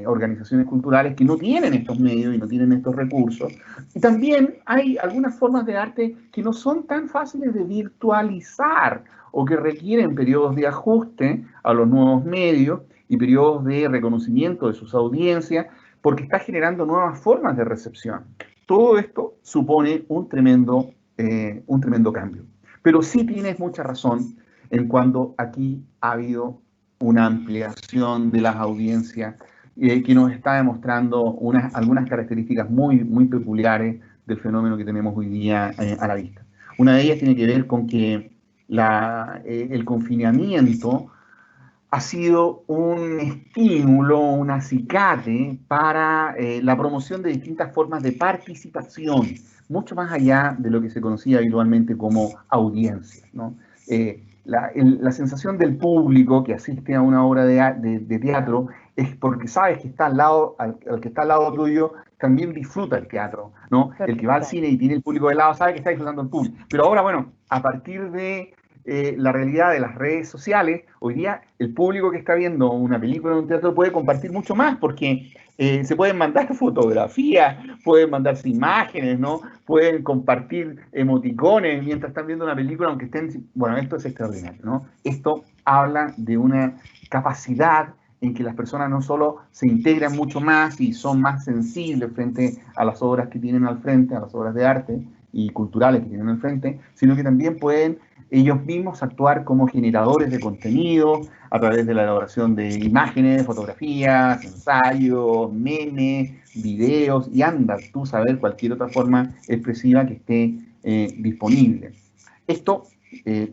organizaciones culturales que no tienen estos medios y no tienen estos recursos. Y también hay algunas formas de arte que no son tan fáciles de virtualizar o que requieren periodos de ajuste a los nuevos medios y periodos de reconocimiento de sus audiencias, porque está generando nuevas formas de recepción. Todo esto supone un tremendo cambio. Pero sí tienes mucha razón en cuanto aquí ha habido una ampliación de las audiencias que nos está demostrando algunas características muy, muy peculiares del fenómeno que tenemos hoy día a la vista. Una de ellas tiene que ver con que el confinamiento ha sido un estímulo, un acicate para la promoción de distintas formas de participación, mucho más allá de lo que se conocía habitualmente como audiencia, ¿no? La sensación del público que asiste a una obra de teatro es porque sabes que está al que está al lado tuyo también disfruta el teatro, ¿no? El que va al cine y tiene el público de lado sabe que está disfrutando el público. Pero ahora, bueno, a partir de la realidad de las redes sociales, hoy día el público que está viendo una película en un teatro puede compartir mucho más, porque se pueden mandar fotografías, pueden mandarse imágenes, ¿no? Pueden compartir emoticones mientras están viendo una película, aunque estén... Bueno, esto es extraordinario, ¿no? Esto habla de una capacidad en que las personas no solo se integran mucho más y son más sensibles frente a las obras que tienen al frente, a las obras de arte y culturales que tienen al frente, sino que también pueden ellos mismos actuar como generadores de contenido a través de la elaboración de imágenes, fotografías, ensayos, memes, videos y anda tú saber cualquier otra forma expresiva que esté disponible. Esto,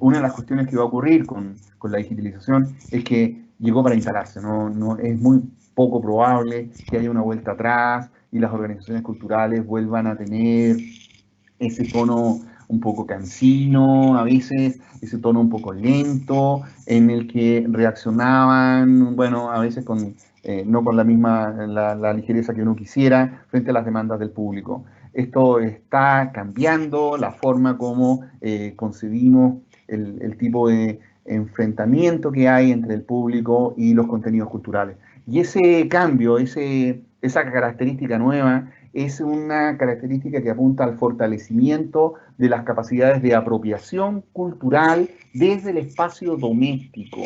una de las cuestiones que va a ocurrir con la digitalización es que llegó para instalarse, no es muy poco probable que haya una vuelta atrás y las organizaciones culturales vuelvan a tener ese tono un poco cansino, a veces ese tono un poco lento, en el que reaccionaban, bueno, a veces no con la misma, la ligereza que uno quisiera frente a las demandas del público. Esto está cambiando la forma como concebimos el tipo de enfrentamiento que hay entre el público y los contenidos culturales. Y ese cambio, esa característica nueva, es una característica que apunta al fortalecimiento de las capacidades de apropiación cultural desde el espacio doméstico,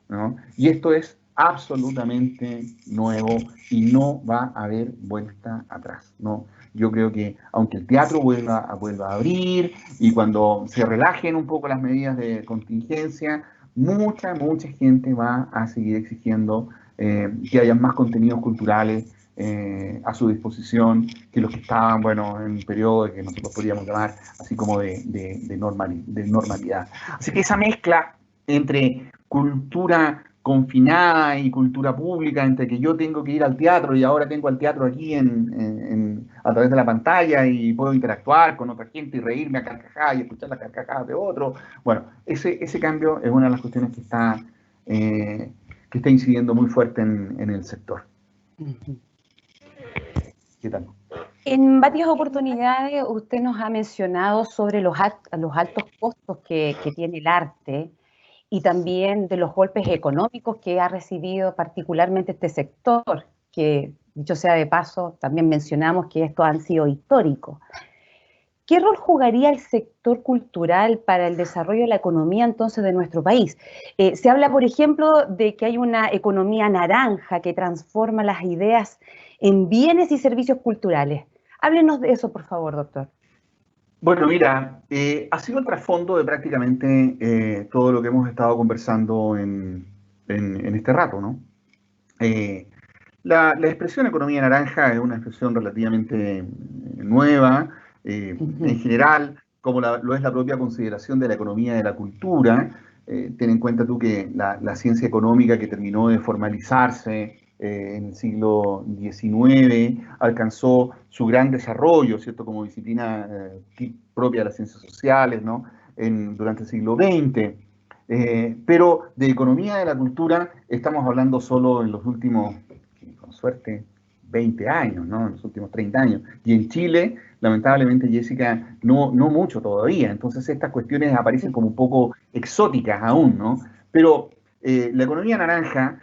¿no? Y esto es absolutamente nuevo y no va a haber vuelta atrás, ¿no? Yo creo que aunque el teatro vuelva a abrir y cuando se relajen un poco las medidas de contingencia, mucha gente va a seguir exigiendo que haya más contenidos culturales a su disposición que los que estaban, bueno, en un periodo que nosotros podríamos llamar así como de normalidad. Así que esa mezcla entre cultura confinada y cultura pública, entre que yo tengo que ir al teatro y ahora tengo al teatro aquí a través de la pantalla y puedo interactuar con otra gente y reírme a carcajadas y escuchar las carcajadas de otro. Bueno, ese cambio es una de las cuestiones que está incidiendo muy fuerte en el sector. ¿Qué tal? En varias oportunidades usted nos ha mencionado sobre los altos costos que tiene el arte y también de los golpes económicos que ha recibido particularmente este sector, que dicho sea de paso, también mencionamos que estos han sido históricos. ¿Qué rol jugaría el sector cultural para el desarrollo de la economía entonces de nuestro país? Se habla, por ejemplo, de que hay una economía naranja que transforma las ideas en bienes y servicios culturales. Háblenos de eso, por favor, doctor. Bueno, mira, ha sido el trasfondo de prácticamente todo lo que hemos estado conversando en este rato, ¿no? La expresión economía naranja es una expresión relativamente nueva. En general, como lo es la propia consideración de la economía de la cultura, ten en cuenta tú que la ciencia económica que terminó de formalizarse en el siglo XIX alcanzó su gran desarrollo, ¿cierto?, como disciplina propia de las ciencias sociales, ¿no?, durante el siglo XX. Pero de economía de la cultura estamos hablando solo en los últimos, con suerte, 20 años, ¿no? En los últimos 30 años. Y en Chile, lamentablemente, Jessica, no mucho todavía. Entonces estas cuestiones aparecen como un poco exóticas aún, ¿no? Pero la economía naranja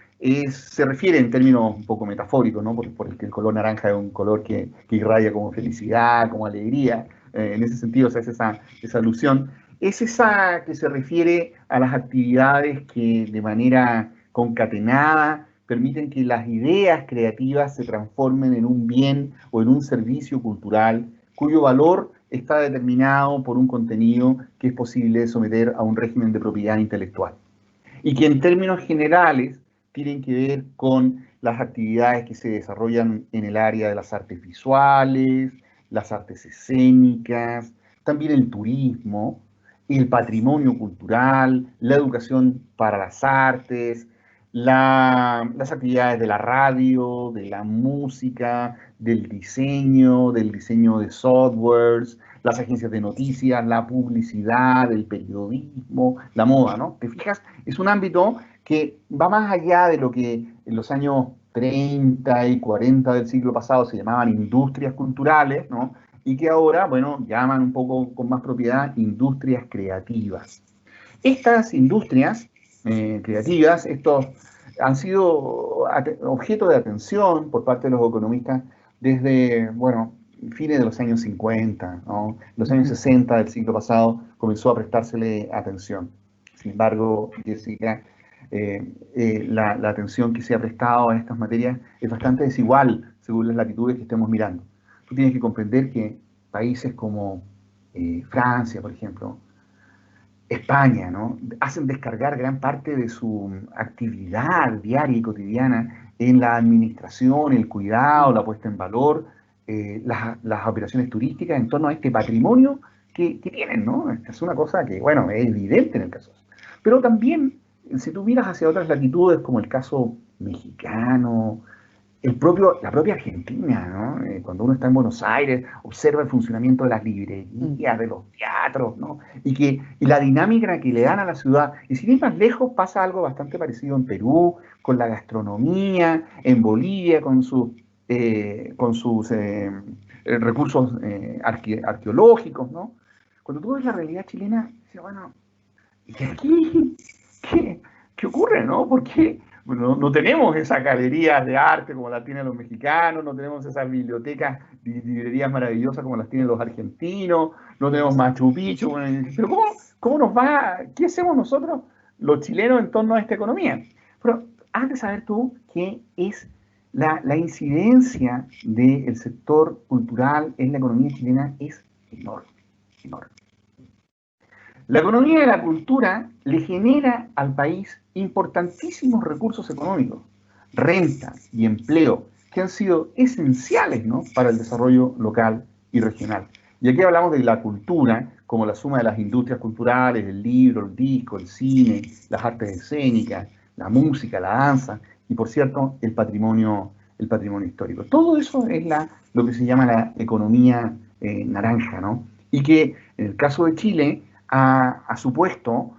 se refiere en términos un poco metafóricos, ¿no? Porque el color naranja es un color que irradia como felicidad, como alegría. En ese sentido se hace esa alusión. Es esa que se refiere a las actividades que de manera concatenada permiten que las ideas creativas se transformen en un bien o en un servicio cultural cuyo valor está determinado por un contenido que es posible someter a un régimen de propiedad intelectual. Y que en términos generales tienen que ver con las actividades que se desarrollan en el área de las artes visuales, las artes escénicas, también el turismo, el patrimonio cultural, la educación para las artes, las actividades de la radio, de la música, del diseño de softwares, las agencias de noticias, la publicidad, el periodismo, la moda, ¿no? ¿Te fijas? Es un ámbito que va más allá de lo que en los años 30 y 40 del siglo pasado se llamaban industrias culturales, ¿no? Y que ahora, bueno, llaman un poco con más propiedad industrias creativas. Estas industrias creativas, estos han sido objeto de atención por parte de los economistas desde, bueno, fines de los años 50, ¿no? Los años 60 del siglo pasado comenzó a prestársele atención. Sin embargo, Jessica, la atención que se ha prestado a estas materias es bastante desigual según las latitudes que estemos mirando. Tú tienes que comprender que países como Francia, por ejemplo, España, ¿no?, hacen descargar gran parte de su actividad diaria y cotidiana en la administración, el cuidado, la puesta en valor, las operaciones turísticas en torno a este patrimonio que tienen, ¿no? Esta es una cosa que, bueno, es evidente en el caso. Pero también, si tú miras hacia otras latitudes, como el caso mexicano, la propia Argentina, ¿no? Cuando uno está en Buenos Aires, observa el funcionamiento de las librerías, de los teatros, ¿no? Y la dinámica que le dan a la ciudad. Y sin ir más lejos, pasa algo bastante parecido en Perú, con la gastronomía, en Bolivia, con sus recursos arqueológicos, ¿no? Cuando tú ves la realidad chilena, dices, bueno, ¿y aquí qué ocurre, no? Porque bueno, no tenemos esas galerías de arte como las tienen los mexicanos, no tenemos esas bibliotecas y librerías maravillosas como las tienen los argentinos, no tenemos Machu Picchu. Pero ¿cómo nos va? ¿Qué hacemos nosotros, los chilenos, en torno a esta economía? Pero has de saber tú qué es la incidencia del sector cultural en la economía chilena es enorme, enorme. La economía de la cultura le genera al país importantísimos recursos económicos, renta y empleo, que han sido esenciales, ¿no?, para el desarrollo local y regional. Y aquí hablamos de la cultura como la suma de las industrias culturales, el libro, el disco, el cine, las artes escénicas, la música, la danza y, por cierto, el patrimonio histórico. Todo eso es lo que se llama la economía naranja, ¿no? Y que en el caso de Chile ha supuesto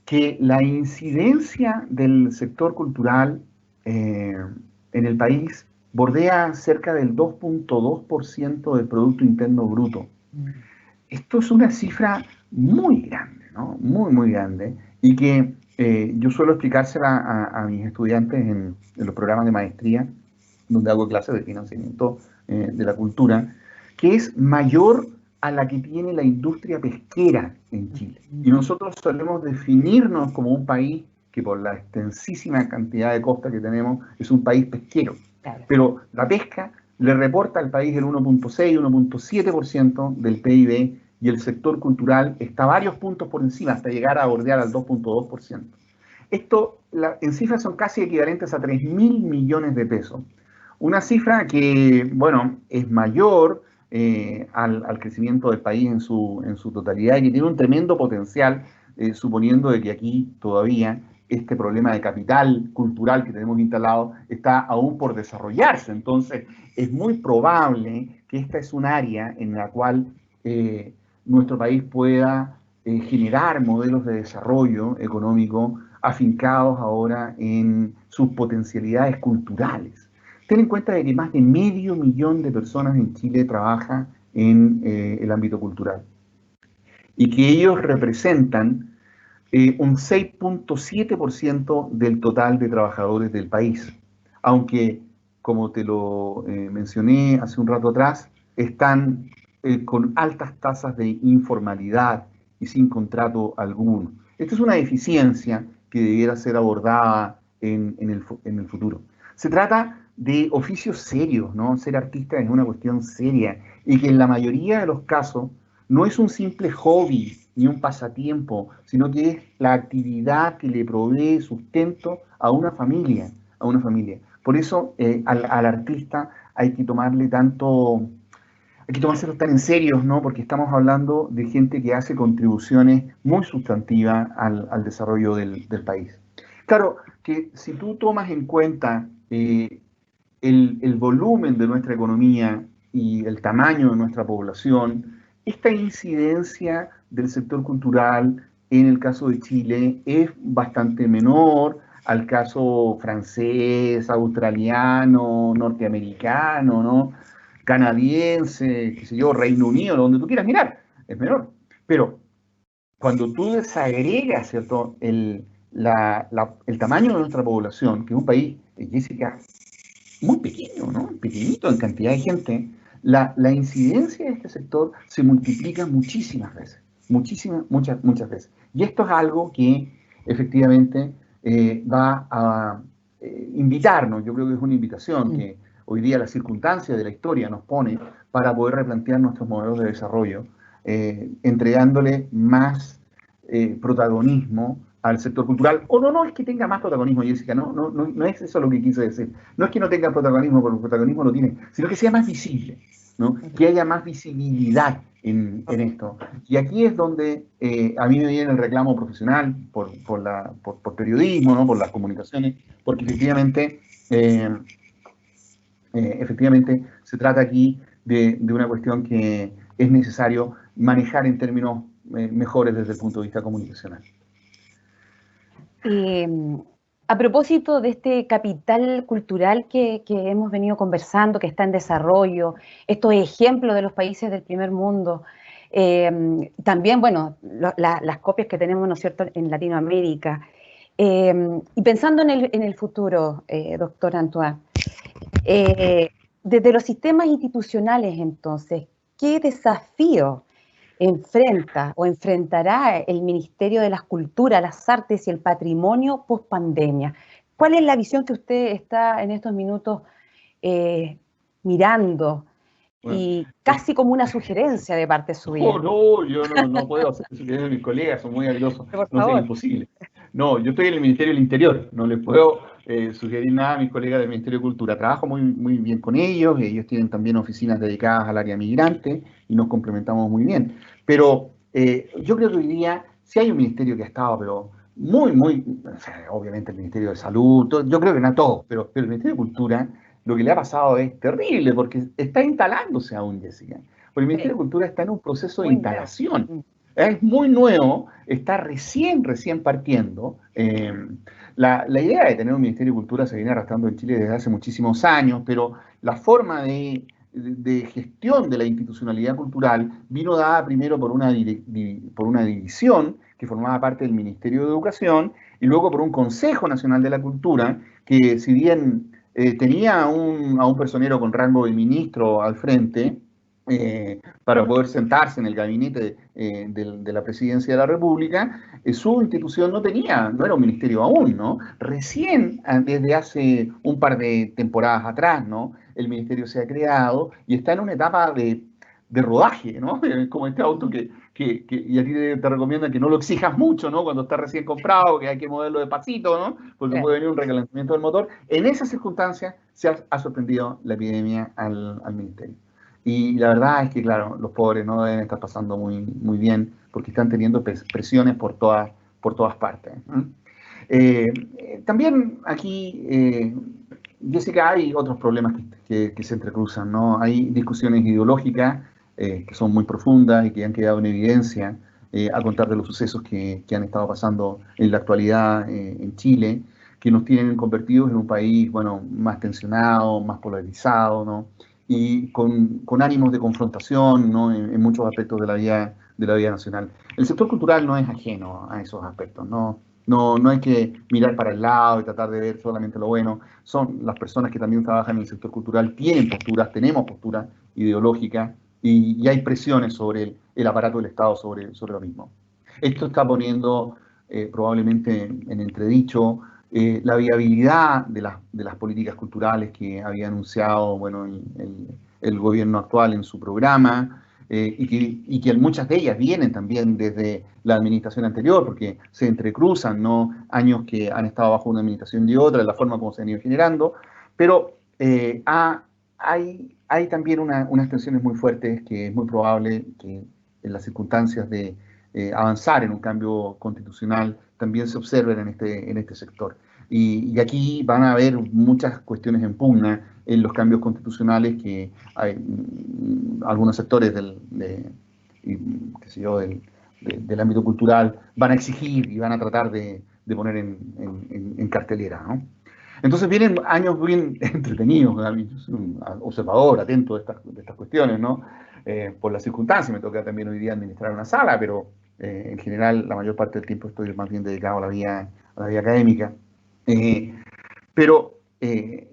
que la incidencia del sector cultural en el país bordea cerca del 2.2% del Producto Interno Bruto. Esto es una cifra muy grande, ¿no? Muy, muy grande, y que yo suelo explicársela a mis estudiantes en los programas de maestría, donde hago clases de financiamiento de la cultura, que es mayor a la que tiene la industria pesquera en Chile. Y nosotros solemos definirnos como un país que, por la extensísima cantidad de costa que tenemos, es un país pesquero. Claro. Pero la pesca le reporta al país el 1.6, 1.7% del PIB, y el sector cultural está varios puntos por encima, hasta llegar a bordear al 2.2%. Esto, en cifras, son casi equivalentes a 3.000 millones de pesos. Una cifra que, bueno, es mayor al crecimiento del país en su totalidad, y que tiene un tremendo potencial, suponiendo de que aquí todavía este problema de capital cultural que tenemos instalado está aún por desarrollarse. Entonces, es muy probable que esta es un área en la cual nuestro país pueda generar modelos de desarrollo económico afincados ahora en sus potencialidades culturales. Ten en cuenta de que más de 500.000 de personas en Chile trabajan en el ámbito cultural, y que ellos representan un 6.7% del total de trabajadores del país, aunque, como te lo mencioné hace un rato atrás, están con altas tasas de informalidad y sin contrato alguno. Esta es una deficiencia que debiera ser abordada en el futuro. Se trata de oficios serios, ¿no? Ser artista es una cuestión seria, y que en la mayoría de los casos no es un simple hobby ni un pasatiempo, sino que es la actividad que le provee sustento a una familia, Por eso al artista hay que tomárselo tan en serio, ¿no? Porque estamos hablando de gente que hace contribuciones muy sustantivas al desarrollo del país. Claro que si tú tomas en cuenta el volumen de nuestra economía y el tamaño de nuestra población, esta incidencia del sector cultural en el caso de Chile es bastante menor al caso francés, australiano, norteamericano, ¿no?, canadiense, qué sé yo, Reino Unido, donde tú quieras mirar, es menor. Pero cuando tú desagregas, ¿cierto?, el tamaño de nuestra población, que es un país, Jessica, muy pequeño, ¿no? Pequeñito en cantidad de gente, la incidencia de este sector se multiplica muchísimas veces, muchas veces. Y esto es algo que efectivamente va a invitarnos, yo creo que es una invitación que hoy día las circunstancias de la historia nos pone para poder replantear nuestros modelos de desarrollo, entregándole más protagonismo al sector cultural. O no es que tenga más protagonismo, Jessica, no es eso lo que quise decir. No es que no tenga protagonismo, porque el protagonismo lo tiene, sino que sea más visible, ¿no? Que haya más visibilidad en esto. Y aquí es donde a mí me viene el reclamo profesional por periodismo, ¿no? Por las comunicaciones, porque efectivamente se trata aquí de una cuestión que es necesario manejar en términos mejores desde el punto de vista comunicacional. A propósito de este capital cultural que hemos venido conversando, que está en desarrollo, estos ejemplos de los países del primer mundo, también, bueno, las copias que tenemos, ¿no es cierto?, en Latinoamérica. Y pensando en el futuro, doctor Antoine, desde los sistemas institucionales, entonces, ¿qué desafío enfrenta o enfrentará el Ministerio de las Culturas, las Artes y el Patrimonio post-pandemia? ¿Cuál es la visión que usted está en estos minutos mirando? Bueno, y casi como una sugerencia de parte suya. Yo no puedo hacer sugerencias de mis colegas, son muy habilidosos, no es imposible. No, yo estoy en el Ministerio del Interior, no les puedo sugerir nada a mis colegas del Ministerio de Cultura. Trabajo muy bien con ellos tienen también oficinas dedicadas al área migrante y nos complementamos muy bien. Pero yo creo que hoy día sí hay un ministerio que ha estado, pero o sea, obviamente el Ministerio de Salud, yo creo que no todos, pero el Ministerio de Cultura, lo que le ha pasado es terrible, porque está instalándose aún, Jessica. Porque el Ministerio de Cultura está en un proceso de instalación. Es muy nuevo, está recién partiendo. La idea de tener un Ministerio de Cultura se viene arrastrando en Chile desde hace muchísimos años, pero la forma de gestión de la institucionalidad cultural vino dada primero por una división que formaba parte del Ministerio de Educación y luego por un Consejo Nacional de la Cultura que, si bien tenía a un personero con rango de ministro al frente para poder sentarse en el gabinete de la Presidencia de la República, su institución no era un ministerio aún, ¿no? Recién, desde hace un par de temporadas atrás, ¿no?, el ministerio se ha creado y está en una etapa de rodaje, ¿no? Como este auto y a ti te recomiendan que no lo exijas mucho, ¿no?, cuando está recién comprado, que hay que moverlo despacito, ¿no?, porque puede venir un recalentamiento del motor. En esas circunstancias se ha sorprendido la epidemia al ministerio. Y la verdad es que, claro, los pobres no deben estar pasando muy bien porque están teniendo presiones por todas partes. También aquí, Jessica, hay otros problemas que se entrecruzan, ¿no? Hay discusiones ideológicas que son muy profundas y que han quedado en evidencia a contar de los sucesos que han estado pasando en la actualidad en Chile, que nos tienen convertidos en un país, bueno, más tensionado, más polarizado, ¿no?, y con ánimos de confrontación, ¿no?, en muchos aspectos de la vida nacional. El sector cultural no es ajeno a esos aspectos, no hay que mirar para el lado y tratar de ver solamente lo bueno. Son las personas que también trabajan en el sector cultural, tenemos posturas ideológicas y hay presiones sobre el aparato del Estado sobre lo mismo. Esto está poniendo probablemente en entredicho la viabilidad de las políticas culturales que había anunciado, bueno, el gobierno actual en su programa, y que muchas de ellas vienen también desde la administración anterior, porque se entrecruzan, ¿no?, años que han estado bajo una administración y otra, de la forma como se han ido generando, pero hay también unas tensiones muy fuertes que es muy probable que en las circunstancias de avanzar en un cambio constitucional también se observen en este sector. Y aquí van a haber muchas cuestiones en pugna en los cambios constitucionales que hay algunos sectores del ámbito cultural van a exigir y van a tratar de poner en cartelera, ¿no? Entonces vienen años bien entretenidos, un observador atento de estas cuestiones, ¿no? Por las circunstancias, me toca también hoy día administrar una sala, pero En general, la mayor parte del tiempo estoy más bien dedicado a la vida académica. Pero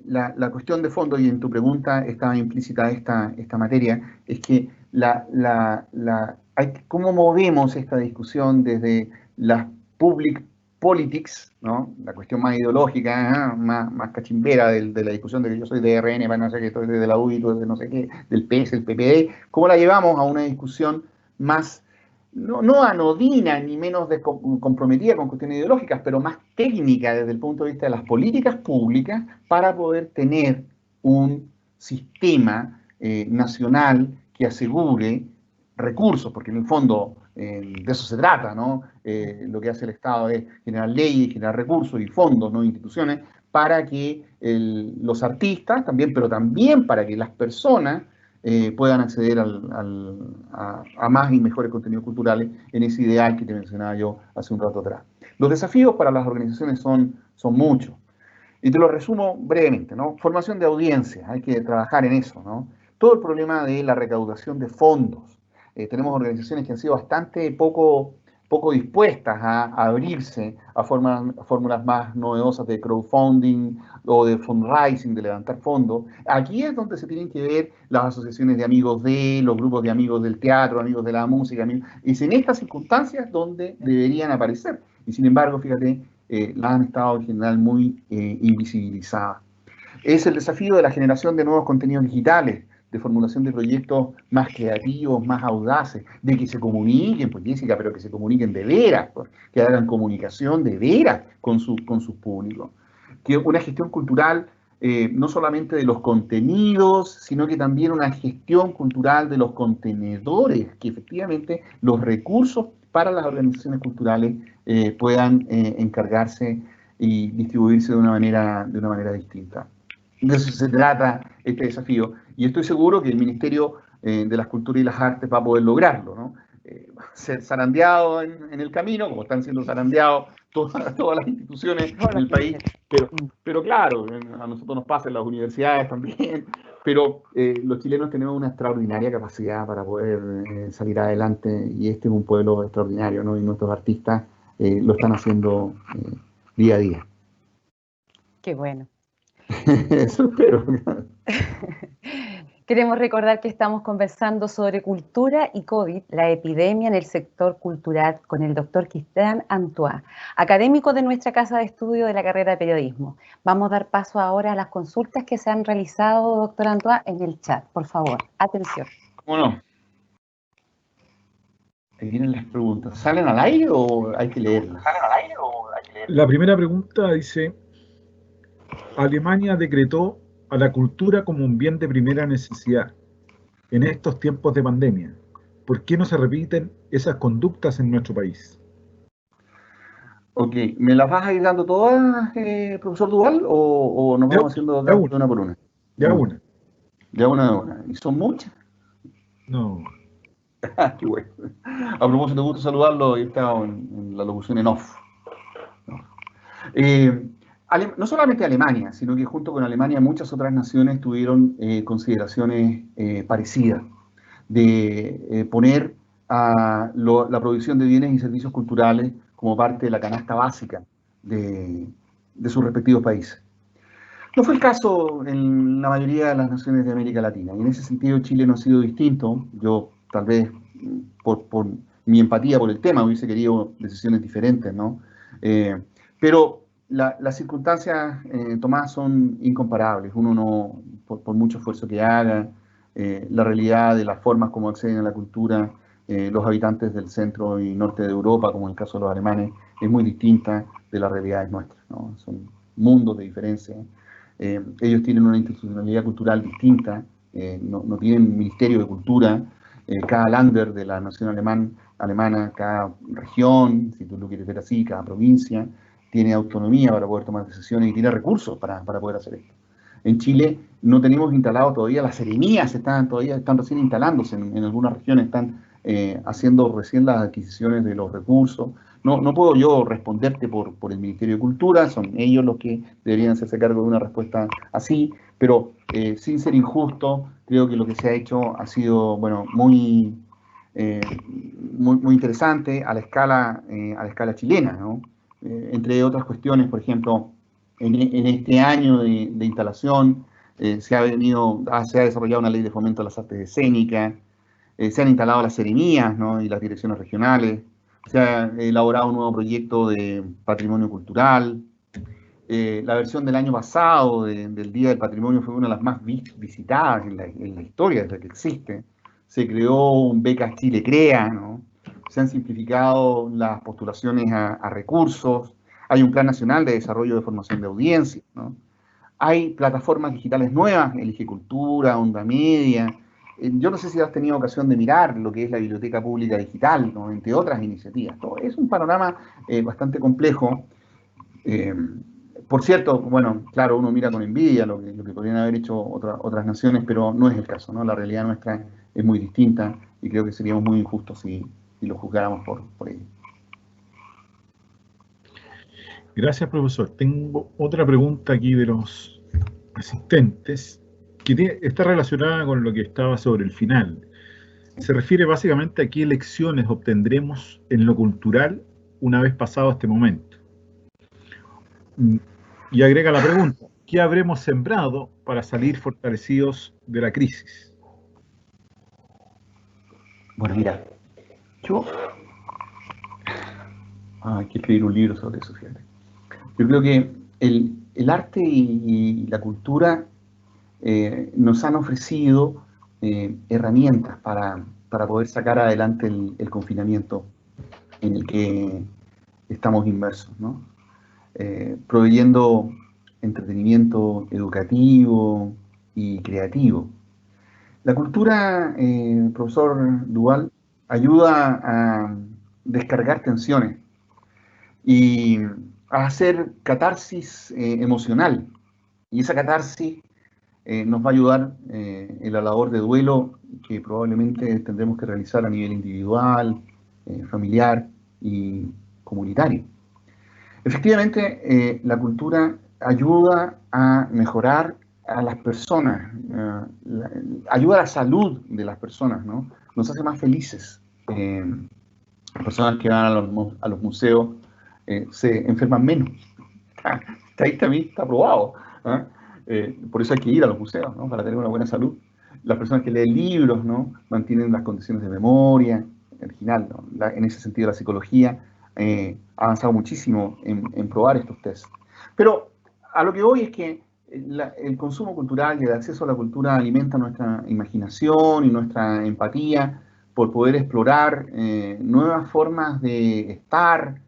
la cuestión de fondo, y en tu pregunta estaba implícita esta materia, es que ¿cómo movemos esta discusión desde las public politics, ¿no? La cuestión más ideológica, más cachimbera de la discusión de que yo soy de RN, para no sé qué, estoy de la UDI, tú de no sé qué, del PS, el PPD, ¿cómo la llevamos a una discusión más, no anodina ni menos comprometida con cuestiones ideológicas, pero más técnica desde el punto de vista de las políticas públicas para poder tener un sistema nacional que asegure recursos, porque en el fondo de eso se trata, ¿no? Lo que hace el Estado es generar leyes, generar recursos y fondos, no instituciones, para que los artistas también, pero también para que las personas puedan acceder a más y mejores contenidos culturales en ese ideal que te mencionaba yo hace un rato atrás. Los desafíos para las organizaciones son muchos. Y te lo resumo brevemente, ¿no? Formación de audiencias, hay que trabajar en eso, ¿no? Todo el problema de la recaudación de fondos. Tenemos organizaciones que han sido bastante poco dispuestas a abrirse a fórmulas más novedosas de crowdfunding o de fundraising, de levantar fondos. Aquí es donde se tienen que ver las asociaciones de amigos los grupos de amigos del teatro, amigos de la música. Es en estas circunstancias donde deberían aparecer. Y sin embargo, fíjate, las han estado en general muy invisibilizadas. Es el desafío de la generación de nuevos contenidos digitales, de formulación de proyectos más creativos, más audaces, de que se comuniquen, pues Jessica, pero que se comuniquen de veras, pues, que hagan comunicación de veras con sus públicos. Que una gestión cultural no solamente de los contenidos, sino que también una gestión cultural de los contenedores, que efectivamente los recursos para las organizaciones culturales puedan encargarse y distribuirse de una manera distinta. De eso se trata este desafío, y estoy seguro que el Ministerio de las Culturas y las Artes va a poder lograrlo, ¿no? Ser zarandeado en el camino, como están siendo zarandeados todas las instituciones en el país, pero claro, a nosotros nos pasa en las universidades también, pero los chilenos tenemos una extraordinaria capacidad para poder salir adelante, y este es un pueblo extraordinario, ¿no? Y nuestros artistas lo están haciendo día a día. Qué bueno. Eso espero. Queremos recordar que estamos conversando sobre cultura y COVID, la epidemia en el sector cultural, con el doctor Cristian Antoine, académico de nuestra casa de estudio de la carrera de periodismo. Vamos a dar paso ahora a las consultas que se han realizado, doctor Antoine, en el chat. Por favor, atención. ¿Cómo no? Ahí vienen las preguntas. ¿Salen al aire o hay que leerlas? La primera pregunta dice: Alemania decretó a la cultura como un bien de primera necesidad en estos tiempos de pandemia. ¿Por qué no se repiten esas conductas en nuestro país? Ok, ¿me las vas a ir dando todas, profesor Duval, o nos vamos haciendo de una por una? Ya una. Ya una. ¿Y son muchas? No. Qué bueno. A propósito, gusto saludarlo, he estado en la locución en off. No solamente Alemania, sino que junto con Alemania muchas otras naciones tuvieron consideraciones parecidas de poner a la provisión de bienes y servicios culturales como parte de la canasta básica de sus respectivos países. No fue el caso en la mayoría de las naciones de América Latina, y en ese sentido Chile no ha sido distinto. Yo tal vez por mi empatía por el tema hubiese querido decisiones diferentes, ¿no? Pero las circunstancias, Tomás, son incomparables. Uno no, por mucho esfuerzo que haga, la realidad de las formas como acceden a la cultura los habitantes del centro y norte de Europa, como en el caso de los alemanes, es muy distinta de las realidades nuestras, ¿no? Son mundos de diferencia. Ellos tienen una institucionalidad cultural distinta, no tienen ministerio de cultura. Cada Länder de la nación alemana, cada región, si tú lo quieres ver así, cada provincia, tiene autonomía para poder tomar decisiones y tiene recursos para poder hacer esto. En Chile no tenemos instalado todavía, las seremías están recién instalándose en algunas regiones, están haciendo recién las adquisiciones de los recursos. No puedo yo responderte por el Ministerio de Cultura, son ellos los que deberían hacerse cargo de una respuesta así, pero sin ser injusto, creo que lo que se ha hecho ha sido, bueno, muy muy interesante a la escala chilena, ¿no? Entre otras cuestiones, por ejemplo, en este año de instalación se ha desarrollado una ley de fomento de las artes escénicas, se han instalado las seremías, ¿no? Y las direcciones regionales, se ha elaborado un nuevo proyecto de patrimonio cultural. La versión del año pasado del Día del Patrimonio fue una de las más visitadas en la historia desde que existe. Se creó un Becas Chile Crea, ¿no? Se han simplificado las postulaciones a recursos, hay un Plan Nacional de Desarrollo de Formación de Audiencia, ¿no? Hay plataformas digitales nuevas, Elige Cultura, Onda Media. Yo no sé si has tenido ocasión de mirar lo que es la Biblioteca Pública Digital, ¿no? Entre otras iniciativas. Todo es un panorama bastante complejo. Por cierto, bueno, claro, uno mira con envidia lo que podrían haber hecho otras naciones, pero no es el caso, ¿no? La realidad nuestra es muy distinta y creo que seríamos muy injustos si lo juzgáramos por ello. Gracias, profesor. Tengo otra pregunta aquí de los asistentes que está relacionada con lo que estaba sobre el final. Se refiere básicamente a qué lecciones obtendremos en lo cultural una vez pasado este momento. Y agrega la pregunta, ¿qué habremos sembrado para salir fortalecidos de la crisis? Bueno, mira, hay que escribir un libro sobre eso, fíjate. Yo creo que el arte y la cultura nos han ofrecido herramientas para poder sacar adelante el confinamiento en el que estamos inmersos, ¿no? Proveyendo entretenimiento educativo y creativo. La cultura, profesor Duval, ayuda a descargar tensiones y a hacer catarsis emocional. Y esa catarsis nos va a ayudar en la labor de duelo que probablemente tendremos que realizar a nivel individual, familiar y comunitario. Efectivamente, la cultura ayuda a mejorar a las personas, ayuda a la salud de las personas, ¿no? Nos hace más felices. Las personas que van a los museos se enferman menos. Está probado, ¿no? Por eso hay que ir a los museos, ¿no? Para tener una buena salud. Las personas que leen libros, ¿no? Mantienen las condiciones de memoria, original, ¿no? En ese sentido, la psicología ha avanzado muchísimo en probar estos test. Pero a lo que voy es que el consumo cultural y el acceso a la cultura alimenta nuestra imaginación y nuestra empatía por poder explorar nuevas formas de estar,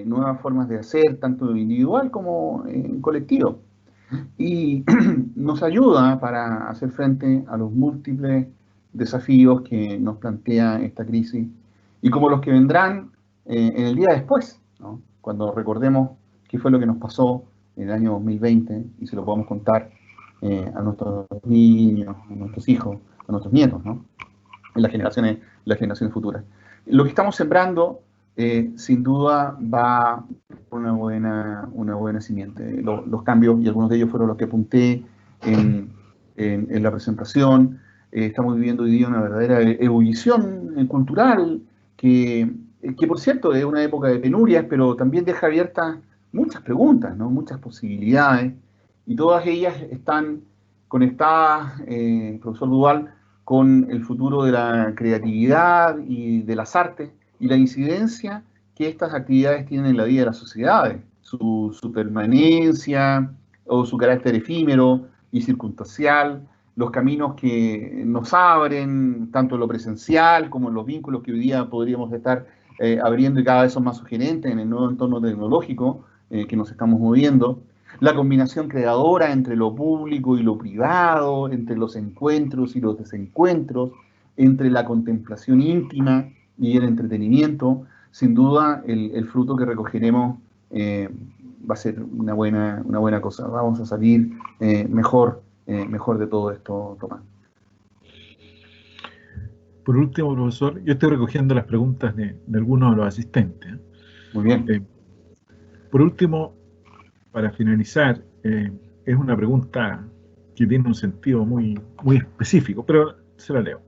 nuevas formas de hacer, tanto individual como en colectivo. Y nos ayuda para hacer frente a los múltiples desafíos que nos plantea esta crisis y como los que vendrán en el día después, ¿no? Cuando recordemos qué fue lo que nos pasó en el año 2020 y se lo podamos contar a nuestros niños, a nuestros hijos, a nuestros nietos, ¿no? En las generaciones futuras. Lo que estamos sembrando sin duda va por una buena simiente. Los cambios, y algunos de ellos fueron los que apunté en la presentación, estamos viviendo hoy día una verdadera ebullición cultural que por cierto es una época de penurias, pero también deja abiertas muchas preguntas, ¿no? Muchas posibilidades, y todas ellas están conectadas, profesor Duval, con el futuro de la creatividad y de las artes y la incidencia que estas actividades tienen en la vida de las sociedades, su permanencia o su carácter efímero y circunstancial, los caminos que nos abren, tanto en lo presencial como en los vínculos que hoy día podríamos estar abriendo y cada vez son más sugerentes en el nuevo entorno tecnológico que nos estamos moviendo, la combinación creadora entre lo público y lo privado, entre los encuentros y los desencuentros, entre la contemplación íntima y el entretenimiento. Sin duda, el fruto que recogeremos va a ser una buena cosa. Vamos a salir mejor de todo esto, Tomás. Por último, profesor, yo estoy recogiendo las preguntas de algunos de los asistentes. Muy bien. Por último, para finalizar, es una pregunta que tiene un sentido muy específico, pero se la leo.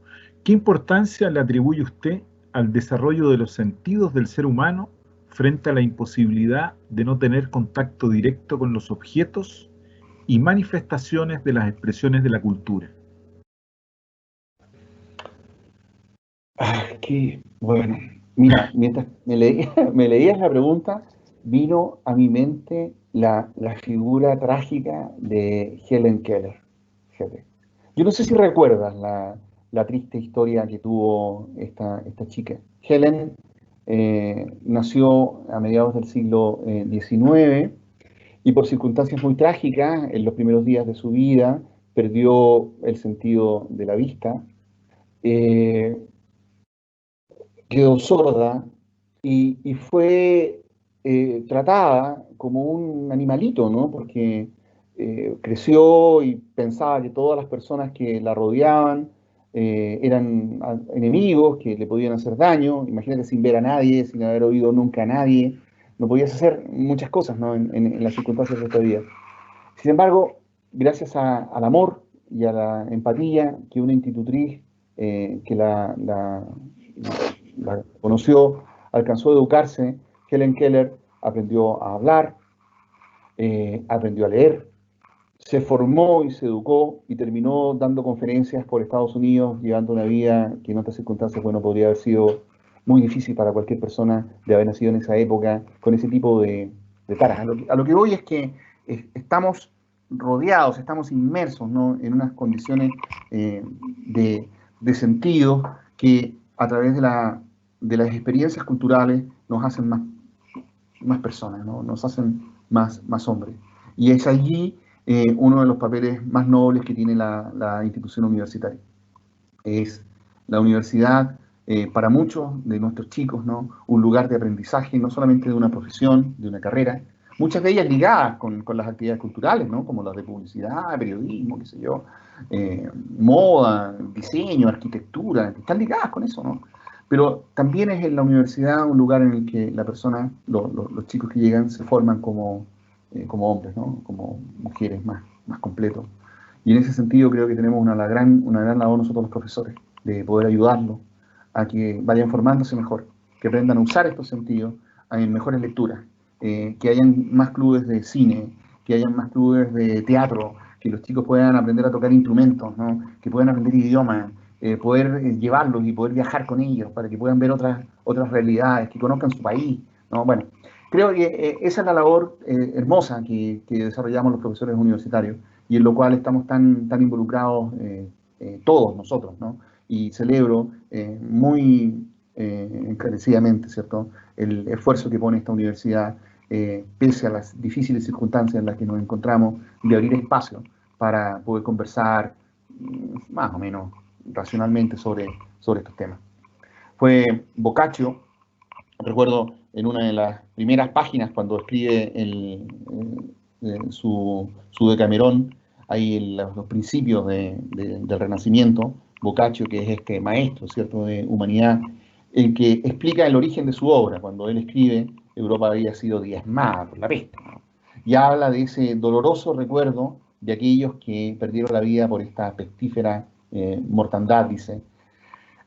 ¿Qué importancia le atribuye usted al desarrollo de los sentidos del ser humano frente a la imposibilidad de no tener contacto directo con los objetos y manifestaciones de las expresiones de la cultura? Bueno, mira, mientras me leías la pregunta, vino a mi mente la figura trágica de Helen Keller. Fíjate. Yo no sé si recuerdas la triste historia que tuvo esta chica. Helen nació a mediados del siglo XIX y por circunstancias muy trágicas, en los primeros días de su vida, perdió el sentido de la vista. Quedó sorda y fue tratada como un animalito, ¿no? Porque creció y pensaba que todas las personas que la rodeaban eran enemigos, que le podían hacer daño. Imagínate, sin ver a nadie, sin haber oído nunca a nadie. No podías hacer muchas cosas, ¿no? En las circunstancias de esta vida. Sin embargo, gracias al amor y a la empatía que una institutriz que la conoció, alcanzó a educarse, Helen Keller aprendió a hablar, aprendió a leer, se formó y se educó y terminó dando conferencias por Estados Unidos, llevando una vida que en otras circunstancias, bueno, podría haber sido muy difícil para cualquier persona de haber nacido en esa época, con ese tipo de taras. A lo que voy es que estamos rodeados, estamos inmersos, ¿no?, en unas condiciones de sentido que a través de las experiencias culturales nos hacen más personas, ¿no? Nos hacen más hombres. Y es allí uno de los papeles más nobles que tiene la institución universitaria. Es la universidad, para muchos de nuestros chicos, ¿no?, un lugar de aprendizaje, no solamente de una profesión, de una carrera, muchas de ellas ligadas con las actividades culturales, ¿no?, como las de publicidad, periodismo, qué sé yo, moda, diseño, arquitectura, están ligadas con eso, ¿no? Pero también es en la universidad un lugar en el que la persona, los chicos que llegan se forman como hombres, ¿no?, como mujeres más completos. Y en ese sentido creo que tenemos una gran labor nosotros los profesores, de poder ayudarlos a que vayan formándose mejor, que aprendan a usar estos sentidos en mejores lecturas, que hayan más clubes de cine, que hayan más clubes de teatro, que los chicos puedan aprender a tocar instrumentos, ¿no?, que puedan aprender idiomas, poder llevarlos y poder viajar con ellos para que puedan ver otras realidades, que conozcan su país, ¿no? Bueno, creo que esa es la labor hermosa que desarrollamos los profesores universitarios y en lo cual estamos tan involucrados todos nosotros, ¿no? Y celebro muy encarecidamente, ¿cierto?, el esfuerzo que pone esta universidad, pese a las difíciles circunstancias en las que nos encontramos, de abrir espacio para poder conversar más o menos racionalmente sobre estos temas. Fue Boccaccio, recuerdo en una de las primeras páginas cuando escribe su Decamerón, ahí los principios del Renacimiento, Boccaccio, que es este maestro, ¿cierto?, de humanidad, el que explica el origen de su obra. Cuando él escribe, Europa había sido diezmada por la peste, ¿no?, y habla de ese doloroso recuerdo de aquellos que perdieron la vida por esta pestífera mortandad, dice,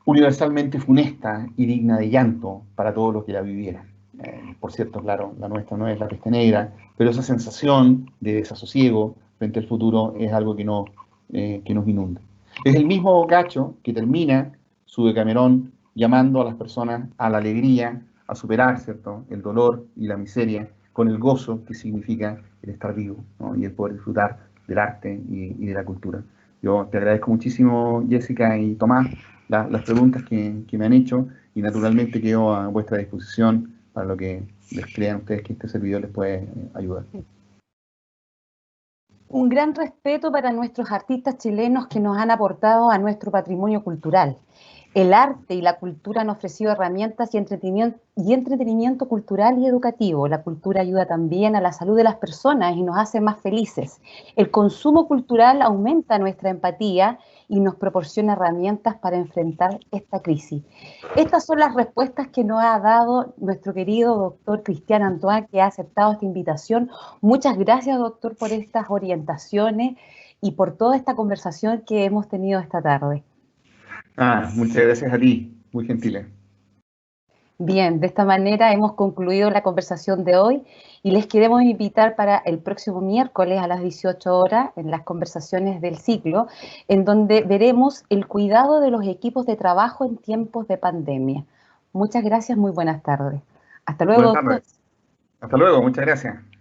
universalmente funesta y digna de llanto para todos los que la vivieran. Por cierto, claro, la nuestra no es la peste negra, pero esa sensación de desasosiego frente al futuro es algo que nos inunda. Es el mismo Boccaccio que termina su Decamerón llamando a las personas a la alegría, a superar, ¿cierto?, el dolor y la miseria con el gozo que significa el estar vivo, ¿no?, y el poder disfrutar del arte y de la cultura. Yo te agradezco muchísimo, Jessica y Tomás, las preguntas que me han hecho, y naturalmente quedo a vuestra disposición para lo que les crean ustedes que este servidor les puede ayudar. Un gran respeto para nuestros artistas chilenos que nos han aportado a nuestro patrimonio cultural. El arte y la cultura han ofrecido herramientas y entretenimiento cultural y educativo. La cultura ayuda también a la salud de las personas y nos hace más felices. El consumo cultural aumenta nuestra empatía y nos proporciona herramientas para enfrentar esta crisis. Estas son las respuestas que nos ha dado nuestro querido doctor Cristian Antoine, que ha aceptado esta invitación. Muchas gracias, doctor, por estas orientaciones y por toda esta conversación que hemos tenido esta tarde. Muchas gracias a ti, muy gentil. Bien, de esta manera hemos concluido la conversación de hoy y les queremos invitar para el próximo miércoles a las 18 horas en las conversaciones del ciclo, en donde veremos el cuidado de los equipos de trabajo en tiempos de pandemia. Muchas gracias, muy buenas tardes. Hasta luego, Buenas doctor. tardes. Hasta luego, muchas gracias.